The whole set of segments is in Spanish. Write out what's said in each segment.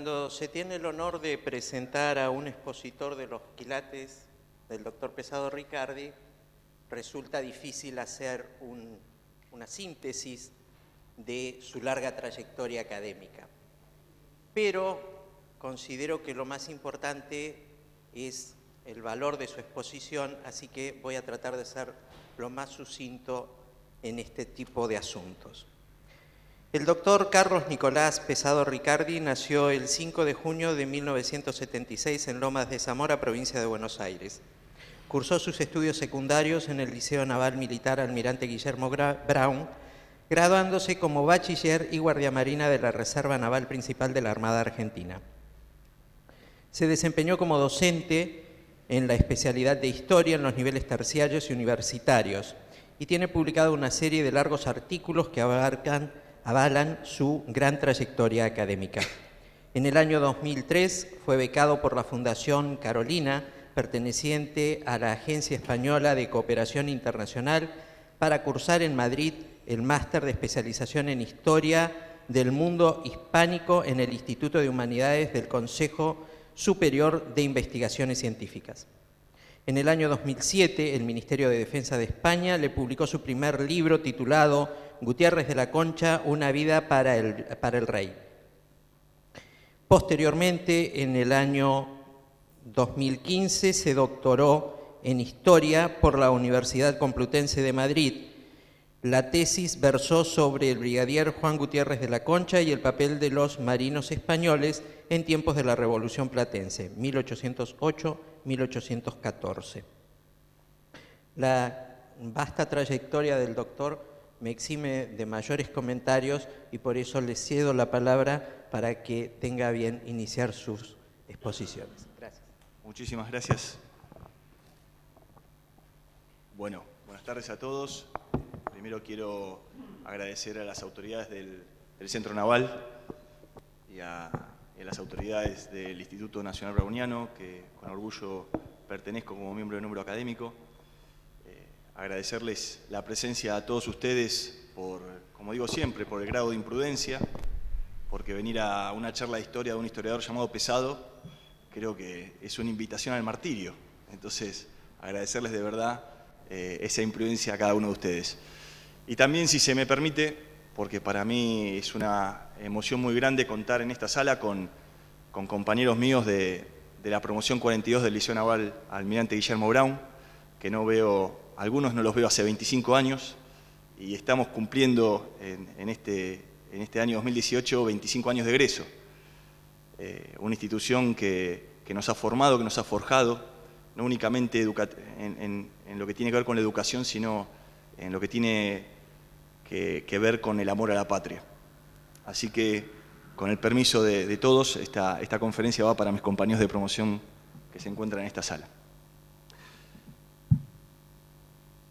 Cuando se tiene el honor de presentar a un expositor de los quilates del doctor Pesado Riccardi, resulta difícil hacer una síntesis de su larga trayectoria académica. Pero considero que lo más importante es el valor de su exposición, así que voy a tratar de ser lo más sucinto en este tipo de asuntos. El doctor Carlos Nicolás Pesado Riccardi nació el 5 de junio de 1976 en Lomas de Zamora, provincia de Buenos Aires. Cursó sus estudios secundarios en el Liceo Naval Militar Almirante Guillermo Brown, graduándose como bachiller y guardiamarina de la Reserva Naval Principal de la Armada Argentina. Se desempeñó como docente en la especialidad de Historia en los niveles terciarios y universitarios y tiene publicado una serie de largos artículos que avalan su gran trayectoria académica. En el año 2003 fue becado por la Fundación Carolina, perteneciente a la Agencia Española de Cooperación Internacional, para cursar en Madrid el máster de especialización en Historia del Mundo Hispánico en el Instituto de Humanidades del Consejo Superior de Investigaciones Científicas. En el año 2007, el Ministerio de Defensa de España le publicó su primer libro titulado Gutiérrez de la Concha, una vida para el rey. Posteriormente, en el año 2015, se doctoró en Historia por la Universidad Complutense de Madrid. La tesis versó sobre el brigadier Juan Gutiérrez de la Concha y el papel de los marinos españoles en tiempos de la Revolución Platense, 1808-1814. La vasta trayectoria del doctor me exime de mayores comentarios y por eso le cedo la palabra para que tenga bien iniciar sus exposiciones. Gracias. Muchísimas gracias. Bueno, buenas tardes a todos. Primero quiero agradecer a las autoridades del Centro Naval y a las autoridades del Instituto Nacional Browniano, que con orgullo pertenezco como miembro del número académico. Agradecerles la presencia a todos ustedes por, como digo siempre, por el grado de imprudencia, porque venir a una charla de historia de un historiador llamado Pesado, creo que es una invitación al martirio. Entonces, agradecerles de verdad esa imprudencia a cada uno de ustedes. Y también, si se me permite, porque para mí es una emoción muy grande contar en esta sala con compañeros míos de la promoción 42 del Liceo Naval Almirante Guillermo Brown, que no veo, algunos no los veo hace 25 años, y estamos cumpliendo en este año 2018 25 años de egreso. Una institución que nos ha formado, que nos ha forjado, no únicamente en lo que tiene que ver con la educación, sino en lo que tiene que ver con el amor a la patria. Así que, con el permiso de todos, esta conferencia va para mis compañeros de promoción que se encuentran en esta sala.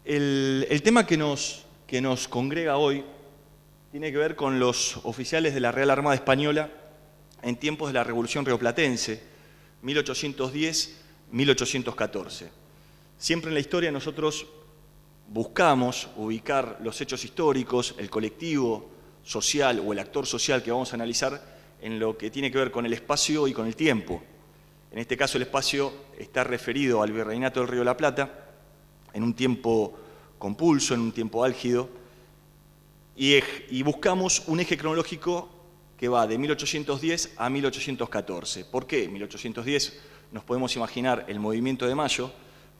El tema que nos congrega hoy tiene que ver con los oficiales de la Real Armada Española en tiempos de la Revolución Rioplatense, 1810-1814. Siempre en la historia nosotros buscamos ubicar los hechos históricos, el colectivo social o el actor social que vamos a analizar en lo que tiene que ver con el espacio y con el tiempo. En este caso el espacio está referido al Virreinato del Río de la Plata, en un tiempo compulso, en un tiempo álgido, y buscamos un eje cronológico que va de 1810 a 1814. ¿Por qué 1810? Nos podemos imaginar el movimiento de Mayo.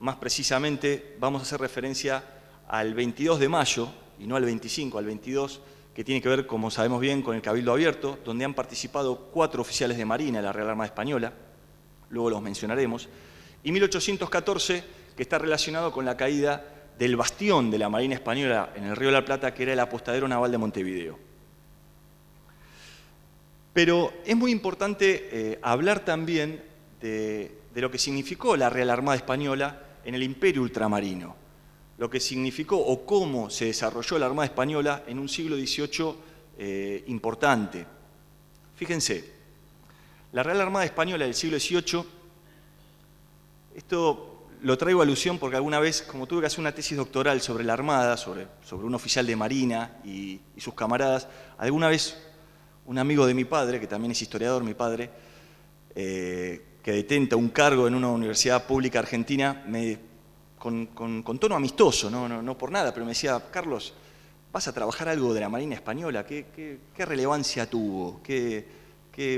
Más precisamente vamos a hacer referencia al 22 de mayo, y no al 25, al 22, que tiene que ver, como sabemos bien, con el Cabildo Abierto, donde han participado 4 oficiales de Marina de la Real Armada Española, luego los mencionaremos, y 1814, que está relacionado con la caída del bastión de la Marina Española en el Río de la Plata, que era el apostadero naval de Montevideo. Pero es muy importante hablar también de lo que significó la Real Armada Española en el Imperio Ultramarino, lo que significó o cómo se desarrolló la Armada Española en un siglo XVIII importante. Fíjense, la Real Armada Española del siglo XVIII, esto lo traigo a alusión porque alguna vez, como tuve que hacer una tesis doctoral sobre la Armada, sobre un oficial de Marina y sus camaradas, alguna vez un amigo de mi padre, que también es historiador, mi padre, que detenta un cargo en una universidad pública argentina, con tono amistoso, no por nada, pero me decía, Carlos, ¿vas a trabajar algo de la Marina Española? ¿Qué relevancia tuvo?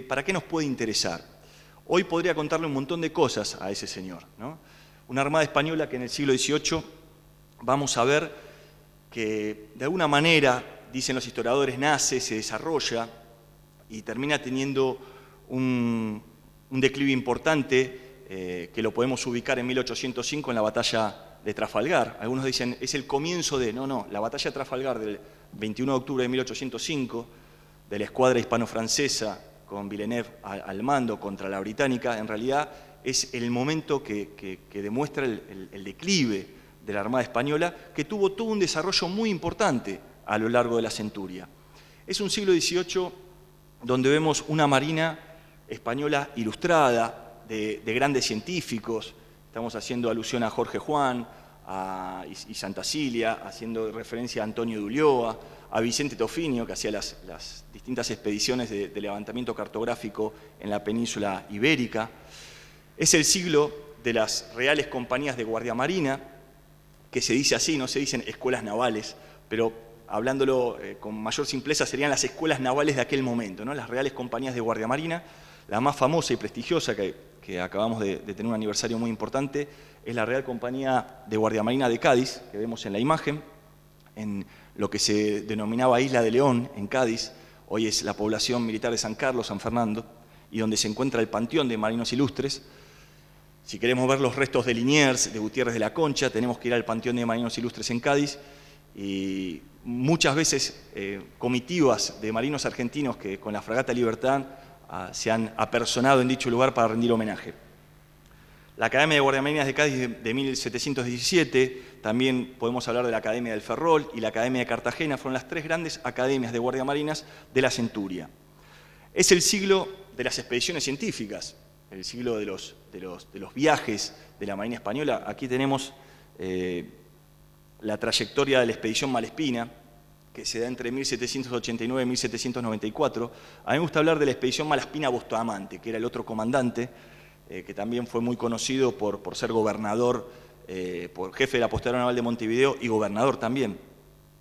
¿Para qué nos puede interesar? Hoy podría contarle un montón de cosas a ese señor, ¿no? Una armada española que en el siglo XVIII vamos a ver que de alguna manera, dicen los historiadores, nace, se desarrolla y termina teniendo un declive importante que lo podemos ubicar en 1805 en la batalla de Trafalgar. Algunos dicen, es el comienzo de... No, la batalla de Trafalgar del 21 de octubre de 1805, de la escuadra hispano-francesa con Villeneuve al mando contra la británica, en realidad es el momento que demuestra el declive de la Armada Española, que tuvo todo un desarrollo muy importante a lo largo de la centuria. Es un siglo XVIII donde vemos una marina española ilustrada, de grandes científicos. Estamos haciendo alusión a Jorge Juan y Santa Cilia, haciendo referencia a Antonio de Ulloa, a Vicente Tofinio, que hacía las distintas expediciones de levantamiento cartográfico en la península ibérica. Es el siglo de las reales compañías de guardia marina, que se dice así, no se dicen escuelas navales, pero hablándolo con mayor simpleza serían las escuelas navales de aquel momento, ¿no? Las reales compañías de guardia marina. La más famosa y prestigiosa, que acabamos de tener un aniversario muy importante, es la Real Compañía de Guardia Marina de Cádiz, que vemos en la imagen, en lo que se denominaba Isla de León, en Cádiz. Hoy es la población militar de San Carlos, San Fernando, y donde se encuentra el panteón de marinos ilustres. Si queremos ver los restos de Liniers, de Gutiérrez de la Concha, tenemos que ir al panteón de marinos ilustres en Cádiz, y muchas veces comitivas de marinos argentinos que con la fragata Libertad se han apersonado en dicho lugar para rendir homenaje. La Academia de Guardiamarinas de Cádiz de 1717, también podemos hablar de la Academia del Ferrol y la Academia de Cartagena, fueron las tres grandes academias de guardiamarinas de la centuria. Es el siglo de las expediciones científicas, el siglo de los viajes de la Marina Española. Aquí tenemos la trayectoria de la expedición Malespina, que se da entre 1789 y 1794. A mí me gusta hablar de la expedición Malaspina-Bustamante, que era el otro comandante, que también fue muy conocido por ser gobernador, por jefe del apostadero naval de Montevideo y gobernador también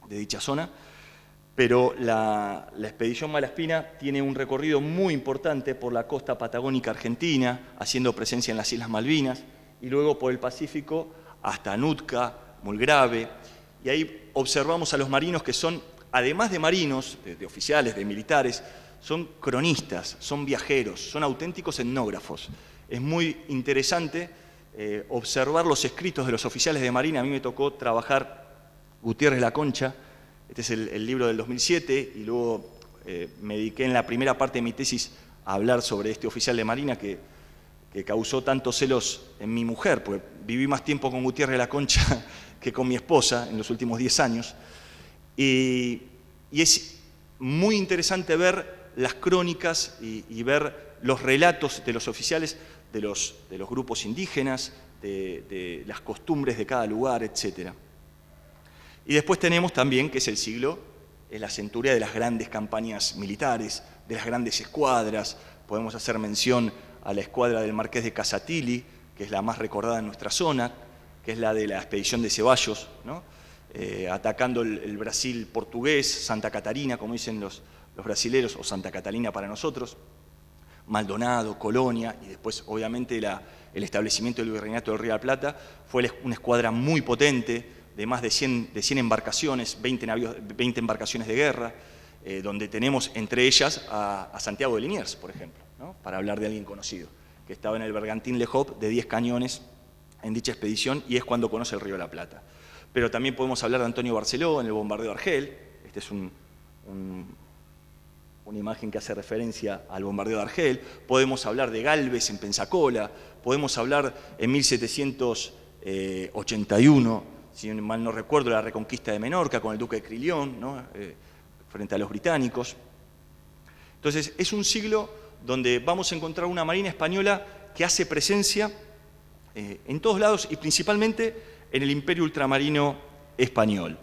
de dicha zona. Pero la expedición Malaspina tiene un recorrido muy importante por la costa patagónica argentina, haciendo presencia en las Islas Malvinas, y luego por el Pacífico hasta Nootka, Mulgrave. Y ahí observamos a los marinos que son, además de marinos, de oficiales, de militares, son cronistas, son viajeros, son auténticos etnógrafos. Es muy interesante observar los escritos de los oficiales de marina. A mí me tocó trabajar Gutiérrez la Concha, este es el libro del 2007, y luego me dediqué en la primera parte de mi tesis a hablar sobre este oficial de marina que causó tantos celos en mi mujer, porque viví más tiempo con Gutiérrez la Concha que con mi esposa en los últimos 10 años. Y es muy interesante ver las crónicas y ver los relatos de los oficiales, de los grupos indígenas, de las costumbres de cada lugar, etc. Y después tenemos también que es el siglo, la centuria de las grandes campañas militares, de las grandes escuadras. Podemos hacer mención a la escuadra del Marqués de Casatili, que es la más recordada en nuestra zona, que es la de la expedición de Ceballos, ¿no? Atacando el Brasil portugués, Santa Catarina, como dicen los brasileros, o Santa Catalina para nosotros, Maldonado, Colonia, y después obviamente el establecimiento del Virreinato del Río de la Plata. Fue una escuadra muy potente, de más de 100 embarcaciones, 20 embarcaciones de guerra, donde tenemos entre ellas a Santiago de Liniers, por ejemplo, ¿no? Para hablar de alguien conocido, que estaba en el bergantín Le Hope de 10 cañones en dicha expedición, y es cuando conoce el Río de la Plata. Pero también podemos hablar de Antonio Barceló en el bombardeo de Argel. Este es una imagen que hace referencia al bombardeo de Argel. Podemos hablar de Gálvez en Pensacola, podemos hablar en 1781, si mal no recuerdo, la reconquista de Menorca con el duque de Crillon, ¿no? Frente a los británicos. Entonces, es un siglo donde vamos a encontrar una marina española que hace presencia en todos lados y principalmente en el imperio ultramarino español.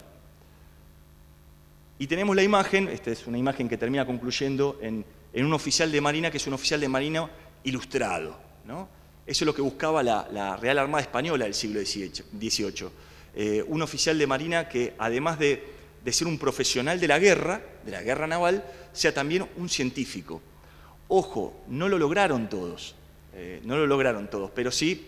Y tenemos la imagen, esta es una imagen que termina concluyendo en un oficial de marina, que es un oficial de marina ilustrado, ¿no? Eso es lo que buscaba la Real Armada Española del siglo XVIII. Un oficial de marina que, además de ser un profesional de la guerra naval, sea también un científico. Ojo, no lo lograron todos, pero sí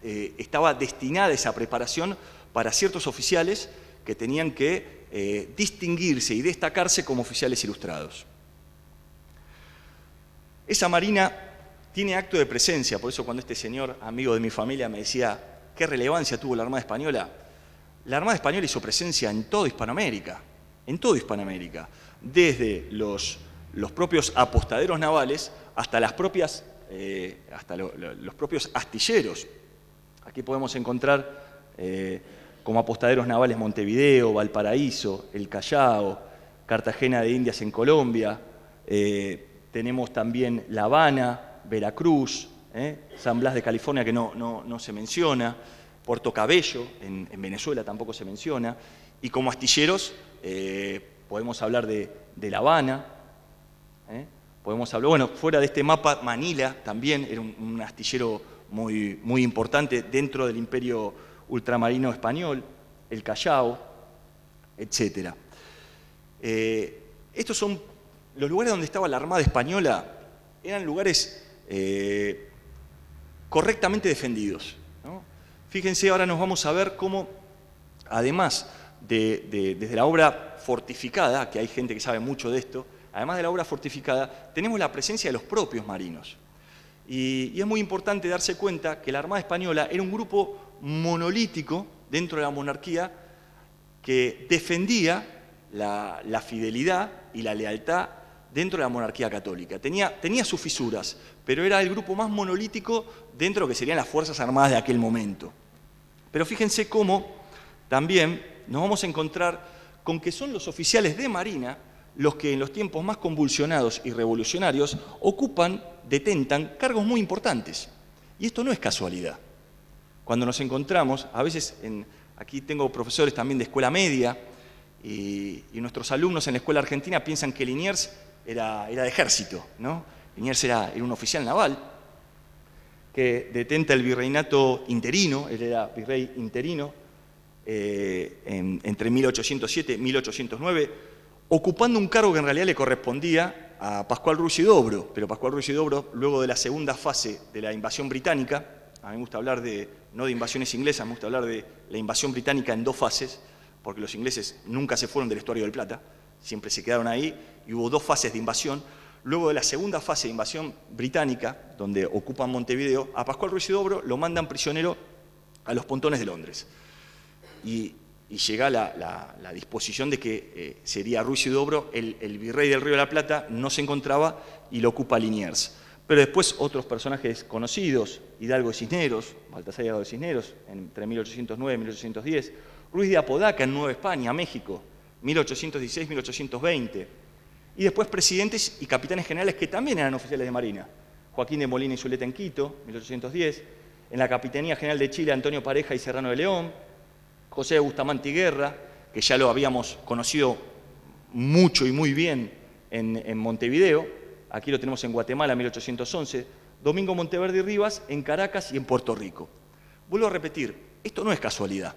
estaba destinada esa preparación para ciertos oficiales que tenían que distinguirse y destacarse como oficiales ilustrados. Esa marina tiene acto de presencia, por eso cuando este señor, amigo de mi familia, me decía ¿qué relevancia tuvo la Armada Española? La Armada Española hizo presencia en toda Hispanoamérica, desde los propios apostaderos navales hasta los propios astilleros. Aquí podemos encontrar como apostaderos navales Montevideo, Valparaíso, El Callao, Cartagena de Indias en Colombia, tenemos también La Habana, Veracruz, San Blas de California, que no se menciona, Puerto Cabello, en Venezuela tampoco se menciona, y como astilleros podemos hablar de La Habana, podemos hablar, bueno, fuera de este mapa, Manila también era un astillero muy importante dentro del imperio ultramarino español, El Callao, etc. Estos son los lugares donde estaba la Armada Española, eran lugares correctamente defendidos, ¿no? Fíjense, ahora nos vamos a ver cómo, además desde la obra fortificada, que hay gente que sabe mucho de esto, además de la obra fortificada, tenemos la presencia de los propios marinos. Y es muy importante darse cuenta que la Armada Española era un grupo monolítico dentro de la monarquía que defendía la fidelidad y la lealtad dentro de la monarquía católica. Tenía sus fisuras, pero era el grupo más monolítico dentro de lo que serían las Fuerzas Armadas de aquel momento. Pero fíjense cómo también nos vamos a encontrar con que son los oficiales de marina los que en los tiempos más convulsionados y revolucionarios detentan cargos muy importantes. Y esto no es casualidad. Cuando nos encontramos, a veces, aquí tengo profesores también de escuela media, y nuestros alumnos en la escuela argentina piensan que Liniers era de ejército, ¿no? Liniers era un oficial naval que detenta el virreinato interino, él era virrey interino, entre 1807 y 1809, ocupando un cargo que en realidad le correspondía a Pascual Ruiz-Huidobro, pero Pascual Ruiz-Huidobro, luego de la segunda fase de la invasión británica, a mí me gusta hablar no de invasiones inglesas, me gusta hablar de la invasión británica en dos fases, porque los ingleses nunca se fueron del Estuario del Plata, siempre se quedaron ahí, y hubo dos fases de invasión. Luego de la segunda fase de invasión británica, donde ocupan Montevideo, a Pascual Ruiz-Huidobro lo mandan prisionero a los pontones de Londres. Y llega la disposición de que sería Ruiz-Huidobro el virrey del Río de la Plata, no se encontraba y lo ocupa Liniers. Pero después otros personajes conocidos, Hidalgo de Cisneros, Baltasar Hidalgo de Cisneros, entre 1809 y 1810, Ruiz de Apodaca en Nueva España, México, 1816-1820, y después presidentes y capitanes generales que también eran oficiales de marina. Joaquín de Molina y Zuleta en Quito, 1810, en la Capitanía General de Chile, Antonio Pareja y Serrano de León, José de Bustamante y Guerra, que ya lo habíamos conocido mucho y muy bien en Montevideo, aquí lo tenemos en Guatemala, 1811, Domingo Monteverde y Rivas en Caracas y en Puerto Rico. Vuelvo a repetir, esto no es casualidad.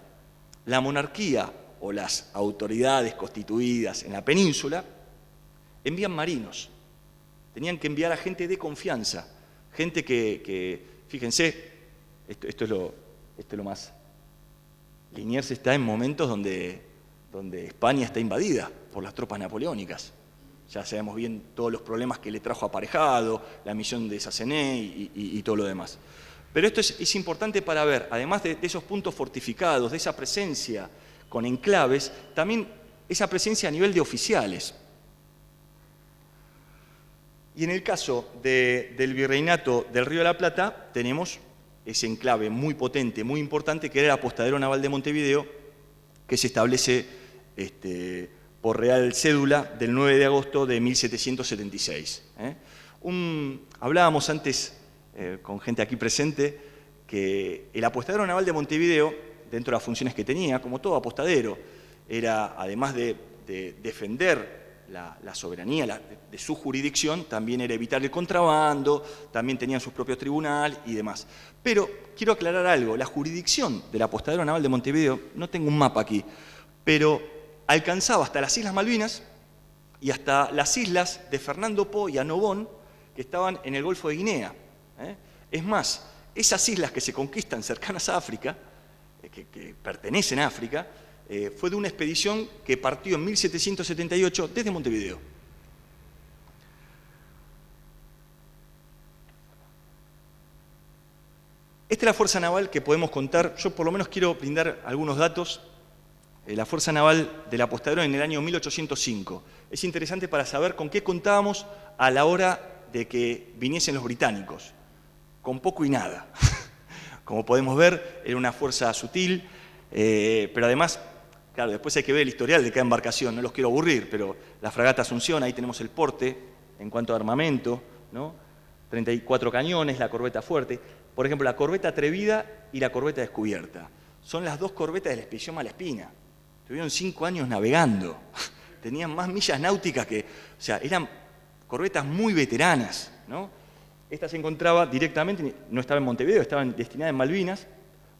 La monarquía o las autoridades constituidas en la península envían marinos. Tenían que enviar a gente de confianza, gente que fíjense, esto es lo más. Liniers está en momentos donde España está invadida por las tropas napoleónicas. Ya sabemos bien todos los problemas que le trajo aparejado, la misión de Sassené y todo lo demás. Pero esto es importante para ver, además de esos puntos fortificados, de esa presencia con enclaves, también esa presencia a nivel de oficiales. Y en el caso del virreinato del Río de la Plata, tenemos ese enclave muy potente, muy importante, que era el apostadero naval de Montevideo, que se establece por Real Cédula del 9 de agosto de 1776. Hablábamos antes con gente aquí presente que el apostadero naval de Montevideo, dentro de las funciones que tenía, como todo apostadero, era, además de defender la soberanía de su jurisdicción también era evitar el contrabando, también tenían sus propios tribunales y demás. Pero quiero aclarar algo, la jurisdicción del apostadero naval de Montevideo, no tengo un mapa aquí, pero alcanzaba hasta las Islas Malvinas y hasta las islas de Fernando Po y Anobón, que estaban en el Golfo de Guinea. Es más, esas islas que se conquistan cercanas a África, que pertenecen a África, fue de una expedición que partió en 1778 desde Montevideo. Esta es la fuerza naval que podemos contar. Yo por lo menos quiero brindar algunos datos. La fuerza naval del apostadero en el año 1805. Es interesante para saber con qué contábamos a la hora de que viniesen los británicos. Con poco y nada. Como podemos ver, era una fuerza sutil, pero además, claro, después hay que ver el historial de cada embarcación, no los quiero aburrir, pero la fragata Asunción, ahí tenemos el porte en cuanto a armamento, ¿no? 34 cañones, la corbeta Fuerte. Por ejemplo, la corbeta Atrevida y la corbeta Descubierta. Son las dos corbetas de la expedición Malespina. Estuvieron 5 años navegando. Tenían más millas náuticas que... O sea, eran corbetas muy veteranas, ¿no? Esta se encontraba directamente, no estaba en Montevideo, estaba destinada en Malvinas,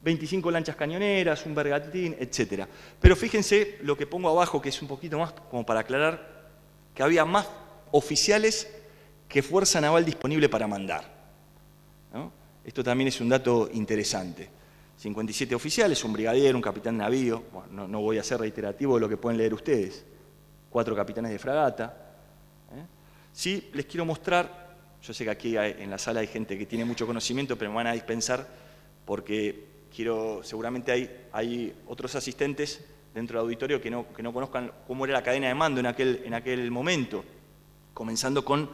25 lanchas cañoneras, un bergantín, etc. Pero fíjense lo que pongo abajo, que es un poquito más como para aclarar que había más oficiales que fuerza naval disponible para mandar, ¿no? Esto también es un dato interesante. 57 oficiales, un brigadier, un capitán de navío, bueno, no voy a ser reiterativo de lo que pueden leer ustedes, 4 capitanes de fragata. Sí, les quiero mostrar, yo sé que aquí en la sala hay gente que tiene mucho conocimiento, pero me van a dispensar porque seguramente hay otros asistentes dentro del auditorio que no conozcan cómo era la cadena de mando en aquel momento, comenzando con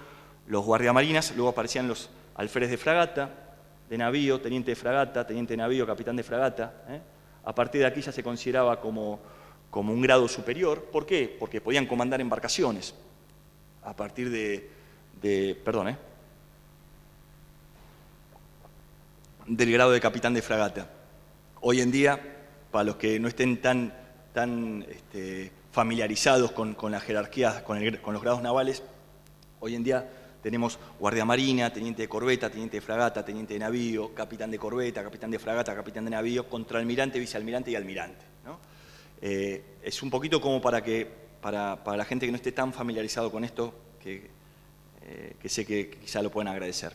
los guardiamarinas, luego aparecían los alférez de fragata, de navío, teniente de fragata, teniente de navío, capitán de fragata. A partir de aquí ya se consideraba como un grado superior. ¿Por qué? Porque podían comandar embarcaciones. A partir del grado de capitán de fragata. Hoy en día, para los que no estén tan familiarizados con la jerarquía, con los grados navales, hoy en día tenemos guardiamarina, teniente de corbeta, teniente de fragata, teniente de navío, capitán de corbeta, capitán de fragata, capitán de navío, contraalmirante, vicealmirante y almirante, ¿no? Es un poquito como para la gente que no esté tan familiarizado con esto, que sé que quizá lo pueden agradecer.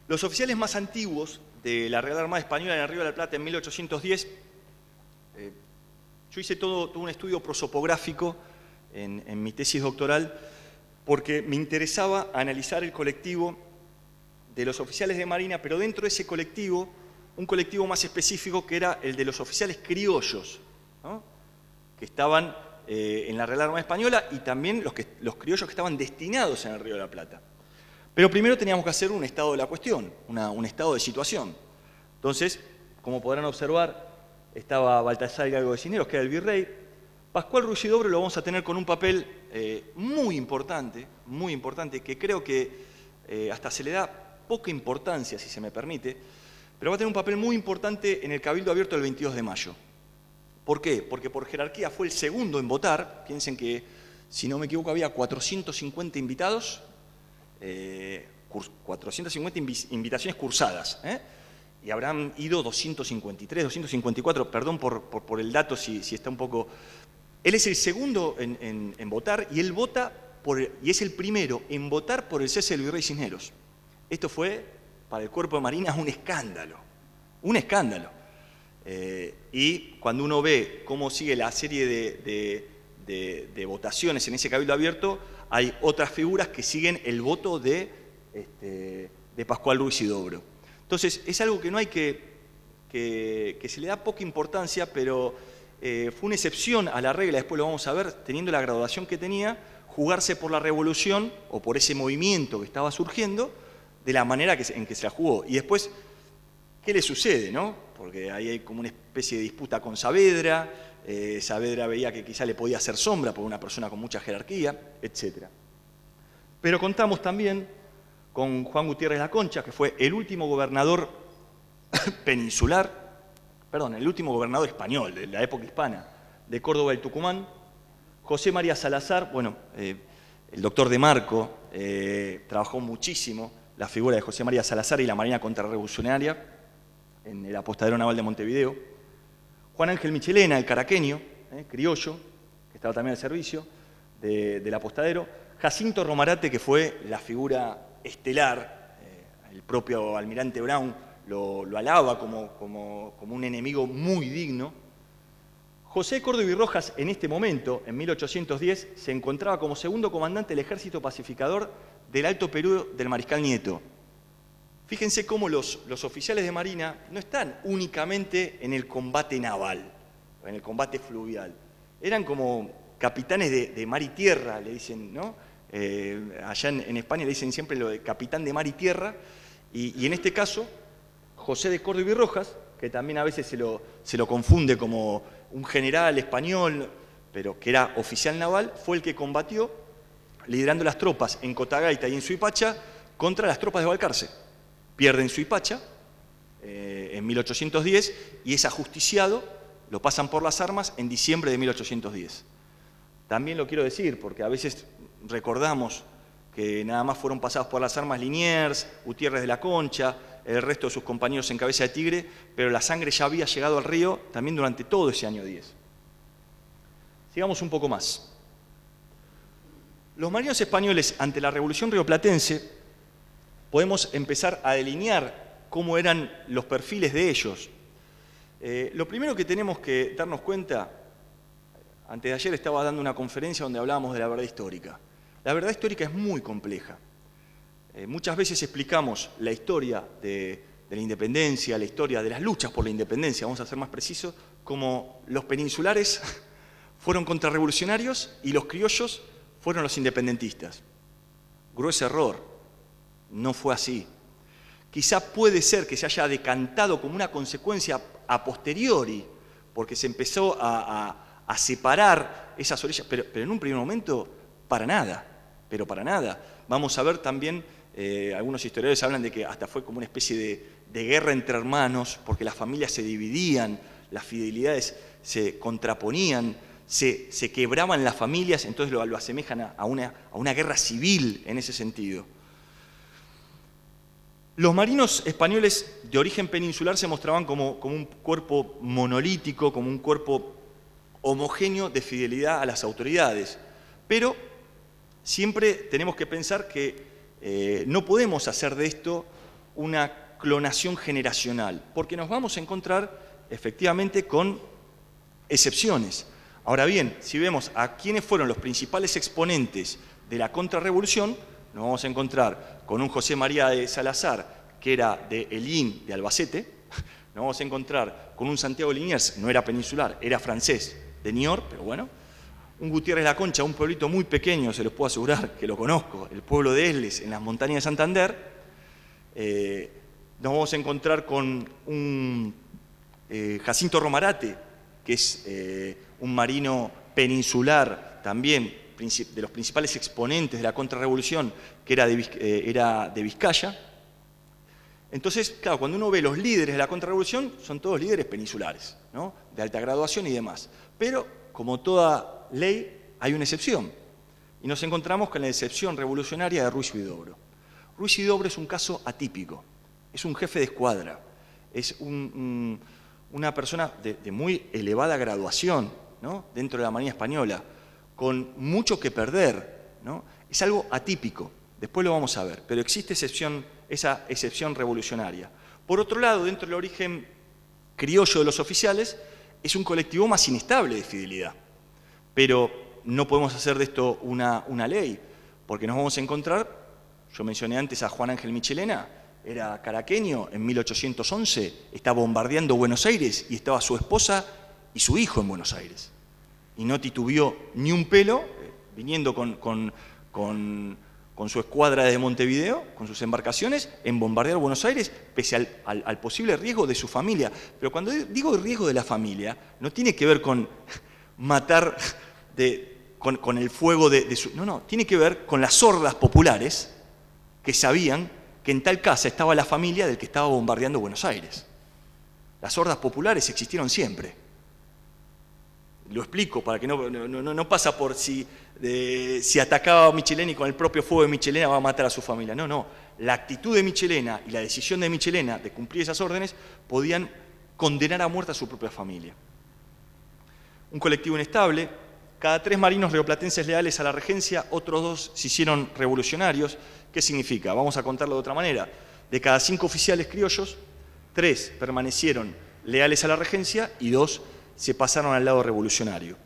Los oficiales más antiguos de la Real Armada Española en el Río de la Plata en 1810, yo hice todo un estudio prosopográfico en mi tesis doctoral, porque me interesaba analizar el colectivo de los oficiales de Marina, pero dentro de ese colectivo, un colectivo más específico que era el de los oficiales criollos, ¿no? Que estaban en la Real Armada Española y también los criollos que estaban destinados en el Río de la Plata. Pero primero teníamos que hacer un estado de la cuestión, un estado de situación. Entonces, como podrán observar, estaba Baltasar Hidalgo de Cisneros, que era el virrey. Pascual Ruiz-Huidobro lo vamos a tener con un papel muy importante, que creo que hasta se le da poca importancia, si se me permite, pero va a tener un papel muy importante en el Cabildo Abierto del 22 de mayo. ¿Por qué? Porque por jerarquía fue el segundo en votar. Piensen que, si no me equivoco, había 450 invitados, 450 invitaciones cursadas, y habrán ido 253, 254, perdón por el dato si está un poco... Él es el segundo en votar y él vota y es el primero en votar por el cese del virrey Cisneros. Esto fue para el Cuerpo de Marina un escándalo, un escándalo. Y cuando uno ve cómo sigue la serie de votaciones en ese Cabildo Abierto, hay otras figuras que siguen el voto de Pascual Ruiz-Huidobro. Entonces, es algo que no hay que se le da poca importancia, pero fue una excepción a la regla, después lo vamos a ver, teniendo la graduación que tenía, jugarse por la revolución o por ese movimiento que estaba surgiendo, de la manera en que se la jugó. Y después, ¿qué le sucede, no? Porque ahí hay como una especie de disputa con Saavedra, Saavedra veía que quizá le podía hacer sombra por una persona con mucha jerarquía, etc. Pero contamos también con Juan Gutiérrez La Concha, que fue el último gobernador el último gobernador español de la época hispana de Córdoba y Tucumán, José María Salazar, bueno, el doctor De Marco trabajó muchísimo la figura de José María Salazar y la Marina Contrarrevolucionaria en el Apostadero Naval de Montevideo. Juan Ángel Michelena, el caraqueño, criollo, que estaba también al servicio del Apostadero. Jacinto Romarate, que fue la figura estelar, el propio almirante Brown lo alaba como un enemigo muy digno. José Córdoba y Rojas, en este momento, en 1810, se encontraba como segundo comandante del ejército pacificador del Alto Perú del Mariscal Nieto. Fíjense cómo los oficiales de Marina no están únicamente en el combate naval, en el combate fluvial. Eran como capitanes de mar y tierra, le dicen, ¿no? Allá en España le dicen siempre lo de capitán de mar y tierra, y en este caso, José de Córdoba y Rojas, que también a veces se lo confunde como un general español, pero que era oficial naval, fue el que combatió, liderando las tropas en Cotagaita y en Suipacha, contra las tropas de Balcarce. Pierden Suipacha en 1810 y es ajusticiado, lo pasan por las armas en diciembre de 1810. También lo quiero decir, porque a veces recordamos que nada más fueron pasados por las armas Liniers, Gutiérrez de la Concha, el resto de sus compañeros en Cabeza de Tigre, pero la sangre ya había llegado al río también durante todo ese año 10. Sigamos un poco más. Los marinos españoles ante la Revolución Rioplatense, podemos empezar a delinear cómo eran los perfiles de ellos. Lo primero que tenemos que darnos cuenta, antes de ayer estaba dando una conferencia donde hablábamos de la verdad histórica. La verdad histórica es muy compleja. Muchas veces explicamos la historia de la independencia, la historia de las luchas por la independencia, vamos a ser más precisos, como los peninsulares fueron contrarrevolucionarios y los criollos fueron los independentistas. Grueso error, no fue así. Quizá puede ser que se haya decantado como una consecuencia a posteriori, porque se empezó a separar esas orillas, pero en un primer momento, para nada, pero para nada. Vamos a ver también, algunos historiadores hablan de que hasta fue como una especie de guerra entre hermanos, porque las familias se dividían, las fidelidades se contraponían, se quebraban las familias, entonces lo asemejan a una guerra civil en ese sentido. Los marinos españoles de origen peninsular se mostraban como un cuerpo monolítico, como un cuerpo homogéneo de fidelidad a las autoridades, pero siempre tenemos que pensar que no podemos hacer de esto una clonación generacional, porque nos vamos a encontrar efectivamente con excepciones. Ahora bien, si vemos a quiénes fueron los principales exponentes de la contrarrevolución, nos vamos a encontrar con un José María de Salazar, que era de Elín, de Albacete, nos vamos a encontrar con un Santiago Liniers, no era peninsular, era francés, de Niort, pero bueno, un Gutiérrez de la Concha, un pueblito muy pequeño, se los puedo asegurar que lo conozco, el pueblo de Esles, en las montañas de Santander. Nos vamos a encontrar con un Jacinto Romarate, que es un marino peninsular también, de los principales exponentes de la contrarrevolución, que era de Vizcaya. Entonces, claro, cuando uno ve los líderes de la contrarrevolución, son todos líderes peninsulares, ¿no? De alta graduación y demás. Pero, como toda ley, hay una excepción. Y nos encontramos con la excepción revolucionaria de Ruiz Huidobro. Ruiz Huidobro es un caso atípico. Es un jefe de escuadra. Es una persona de muy elevada graduación, ¿no? Dentro de la Marina Española, con mucho que perder, ¿no? Es algo atípico. Después lo vamos a ver, pero existe esa excepción revolucionaria. Por otro lado, dentro del origen criollo de los oficiales, es un colectivo más inestable de fidelidad. Pero no podemos hacer de esto una ley, porque nos vamos a encontrar, yo mencioné antes a Juan Ángel Michelena, era caraqueño, en 1811, estaba bombardeando Buenos Aires y estaba su esposa y su hijo en Buenos Aires. Y no titubeó ni un pelo, viniendo con su escuadra desde Montevideo, con sus embarcaciones, en bombardear Buenos Aires, pese al posible riesgo de su familia. Pero cuando digo riesgo de la familia, no tiene que ver con matar con el fuego de su... No, tiene que ver con las hordas populares que sabían que en tal casa estaba la familia del que estaba bombardeando Buenos Aires. Las hordas populares existieron siempre. lo explico para que no pasa por si atacaba a Michelena y con el propio fuego de Michelena va a matar a su familia. No. La actitud de Michelena y la decisión de Michelena de cumplir esas órdenes podían condenar a muerte a su propia familia. Un colectivo inestable. Cada 3 marinos rioplatenses leales a la regencia, otros 2 se hicieron revolucionarios. ¿Qué significa? Vamos a contarlo de otra manera. De cada 5 oficiales criollos, 3 permanecieron leales a la regencia y 2 se pasaron al lado revolucionario.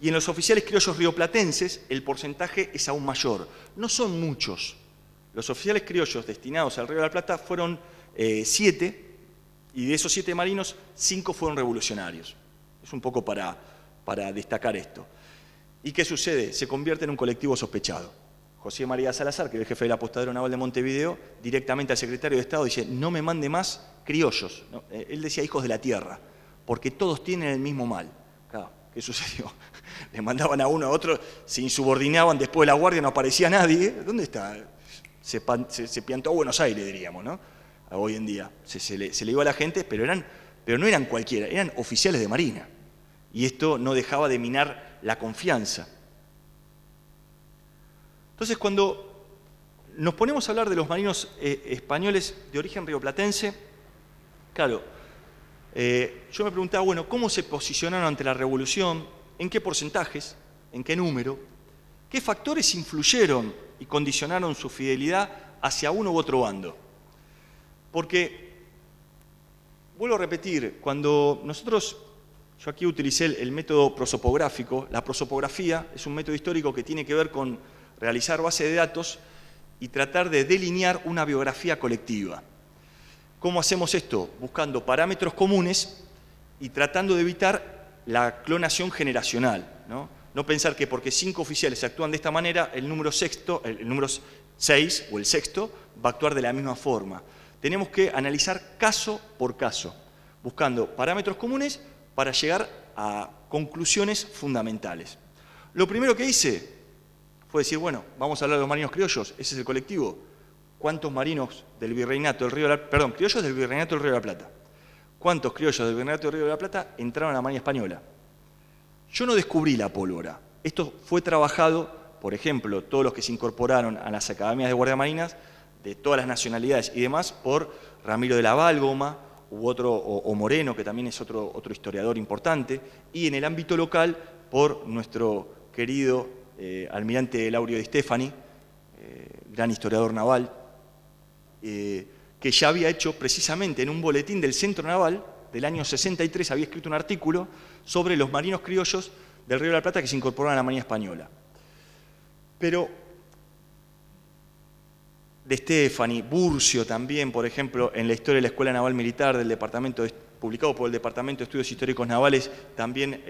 Y en los oficiales criollos rioplatenses el porcentaje es aún mayor. No son muchos. Los oficiales criollos destinados al Río de la Plata fueron 7, y de esos 7 marinos, 5 fueron revolucionarios. Es un poco para destacar esto. ¿Y qué sucede? Se convierte en un colectivo sospechado. José María Salazar, que es el jefe del apostadero naval de Montevideo, directamente al secretario de Estado dice: no me mande más criollos. ¿No? Él decía hijos de la tierra, porque todos tienen el mismo mal. Claro, ¿qué sucedió? Le mandaban a uno a otro, se insubordinaban, después de la guardia no aparecía nadie. ¿Dónde está? Se piantó a Buenos Aires, diríamos, ¿no? Hoy en día. Se le iba a la gente, pero no eran cualquiera, eran oficiales de Marina. Y esto no dejaba de minar la confianza. Entonces, cuando nos ponemos a hablar de los marinos españoles de origen rioplatense, claro, yo me preguntaba, bueno, ¿cómo se posicionaron ante la revolución? ¿En qué porcentajes? ¿En qué número? ¿Qué factores influyeron y condicionaron su fidelidad hacia uno u otro bando? Porque, vuelvo a repetir, cuando yo aquí utilicé el método prosopográfico. La prosopografía es un método histórico que tiene que ver con realizar base de datos y tratar de delinear una biografía colectiva. ¿Cómo hacemos esto? Buscando parámetros comunes y tratando de evitar la clonación generacional, ¿no? No pensar que porque 5 oficiales actúan de esta manera, el número 6 o el sexto va a actuar de la misma forma. Tenemos que analizar caso por caso, buscando parámetros comunes para llegar a conclusiones fundamentales. Lo primero que hice fue decir, bueno, vamos a hablar de los marinos criollos, ese es el colectivo. ¿Cuántos marinos del Virreinato del Río de la Plata, criollos del Virreinato del Río de la Plata? ¿Cuántos criollos del Virreinato del Río de la Plata entraron a la Marina Española? Yo no descubrí la pólvora. Esto fue trabajado, por ejemplo, todos los que se incorporaron a las academias de guardiamarinas, de todas las nacionalidades y demás, por Ramiro de la Válgoma, o Moreno, que también es otro historiador importante, y en el ámbito local por nuestro querido almirante Laurio Di Stefani, gran historiador naval, que ya había hecho precisamente en un boletín del Centro Naval del año 63, había escrito un artículo sobre los marinos criollos del Río de la Plata que se incorporaron a la Marina Española. Pero De Stefani, Burcio también, por ejemplo, en la historia de la Escuela Naval Militar publicado por el Departamento de Estudios Históricos Navales, también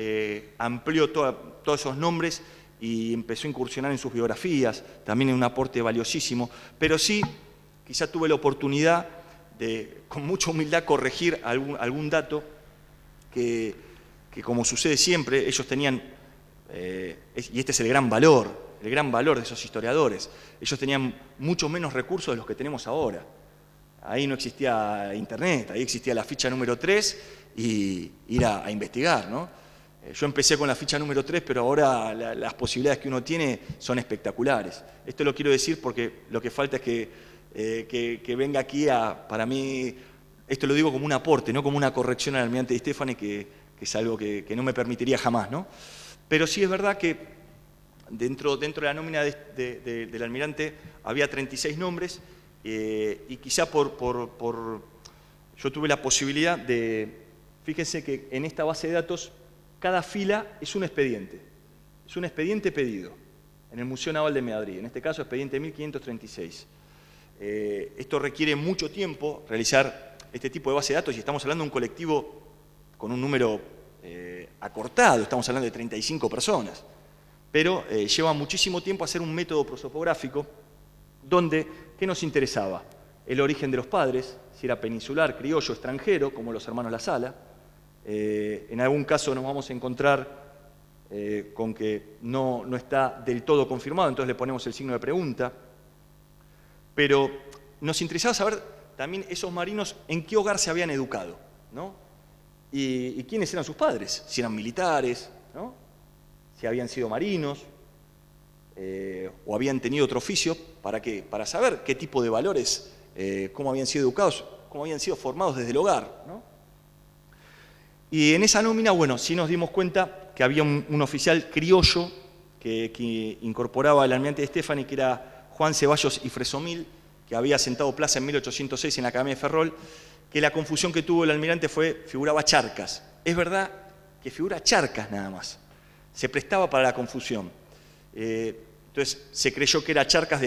amplió todos esos nombres y empezó a incursionar en sus biografías, también en un aporte valiosísimo, pero sí, quizá tuve la oportunidad de, con mucha humildad, corregir algún dato que como sucede siempre, ellos tenían, y este es el gran valor de esos historiadores, ellos tenían mucho menos recursos de los que tenemos ahora. Ahí no existía internet, ahí existía la ficha número 3 y ir a investigar, ¿no? Yo empecé con la ficha número 3, pero ahora las posibilidades que uno tiene son espectaculares. Esto lo quiero decir porque lo que falta es que venga aquí para mí, esto lo digo como un aporte, no como una corrección al almirante Di Stefani, que es algo que no me permitiría jamás, ¿no? Pero sí es verdad que dentro de la nómina del almirante había 36 nombres y quizá yo tuve la posibilidad de, fíjense que en esta base de datos cada fila es un expediente pedido en el Museo Naval de Madrid, en este caso expediente 1536. Esto requiere mucho tiempo realizar este tipo de base de datos y estamos hablando de un colectivo con un número acortado, estamos hablando de 35 personas, pero lleva muchísimo tiempo hacer un método prosopográfico donde, ¿qué nos interesaba? El origen de los padres, si era peninsular, criollo, extranjero, como los hermanos La Sala. En algún caso nos vamos a encontrar con que no está del todo confirmado, entonces le ponemos el signo de pregunta. Pero nos interesaba saber también esos marinos en qué hogar se habían educado, ¿no? y quiénes eran sus padres, si eran militares, ¿no? Si habían sido marinos, o habían tenido otro oficio. ¿Para qué? Para saber qué tipo de valores, cómo habían sido educados, cómo habían sido formados desde el hogar, ¿no? Y en esa nómina, bueno, sí nos dimos cuenta que había un oficial criollo que incorporaba al almirante de Stefani, que era Juan Ceballos y Fresomil, que había sentado plaza en 1806 en la Academia de Ferrol, que la confusión que tuvo el almirante figuraba Charcas. Es verdad que figura Charcas nada más. Se prestaba para la confusión. Entonces se creyó que era la Charcas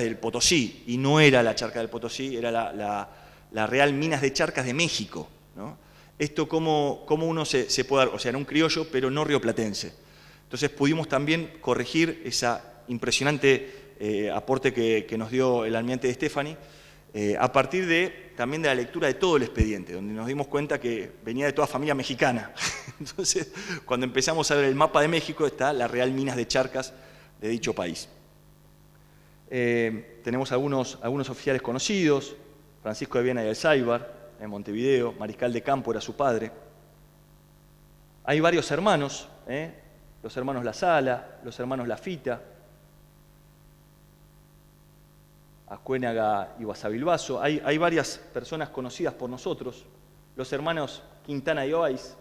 del Potosí, y no era la Charcas del Potosí, era la Real Minas de Charcas de México, ¿no? Esto cómo uno se puede dar, o sea, era un criollo, pero no rioplatense. Entonces pudimos también corregir ese impresionante aporte que nos dio el almirante de Stefani, a partir también de la lectura de todo el expediente, donde nos dimos cuenta que venía de toda familia mexicana. Entonces, cuando empezamos a ver el mapa de México, está la Real Minas de Charcas de dicho país. Tenemos algunos oficiales conocidos: Francisco de Viana y Alzáibar, en Montevideo, mariscal de campo era su padre. Hay varios hermanos, los hermanos La Sala, los hermanos Lafita, Ascuénaga y Basavilbaso. Hay varias personas conocidas por nosotros, los hermanos Quintana y Oiz,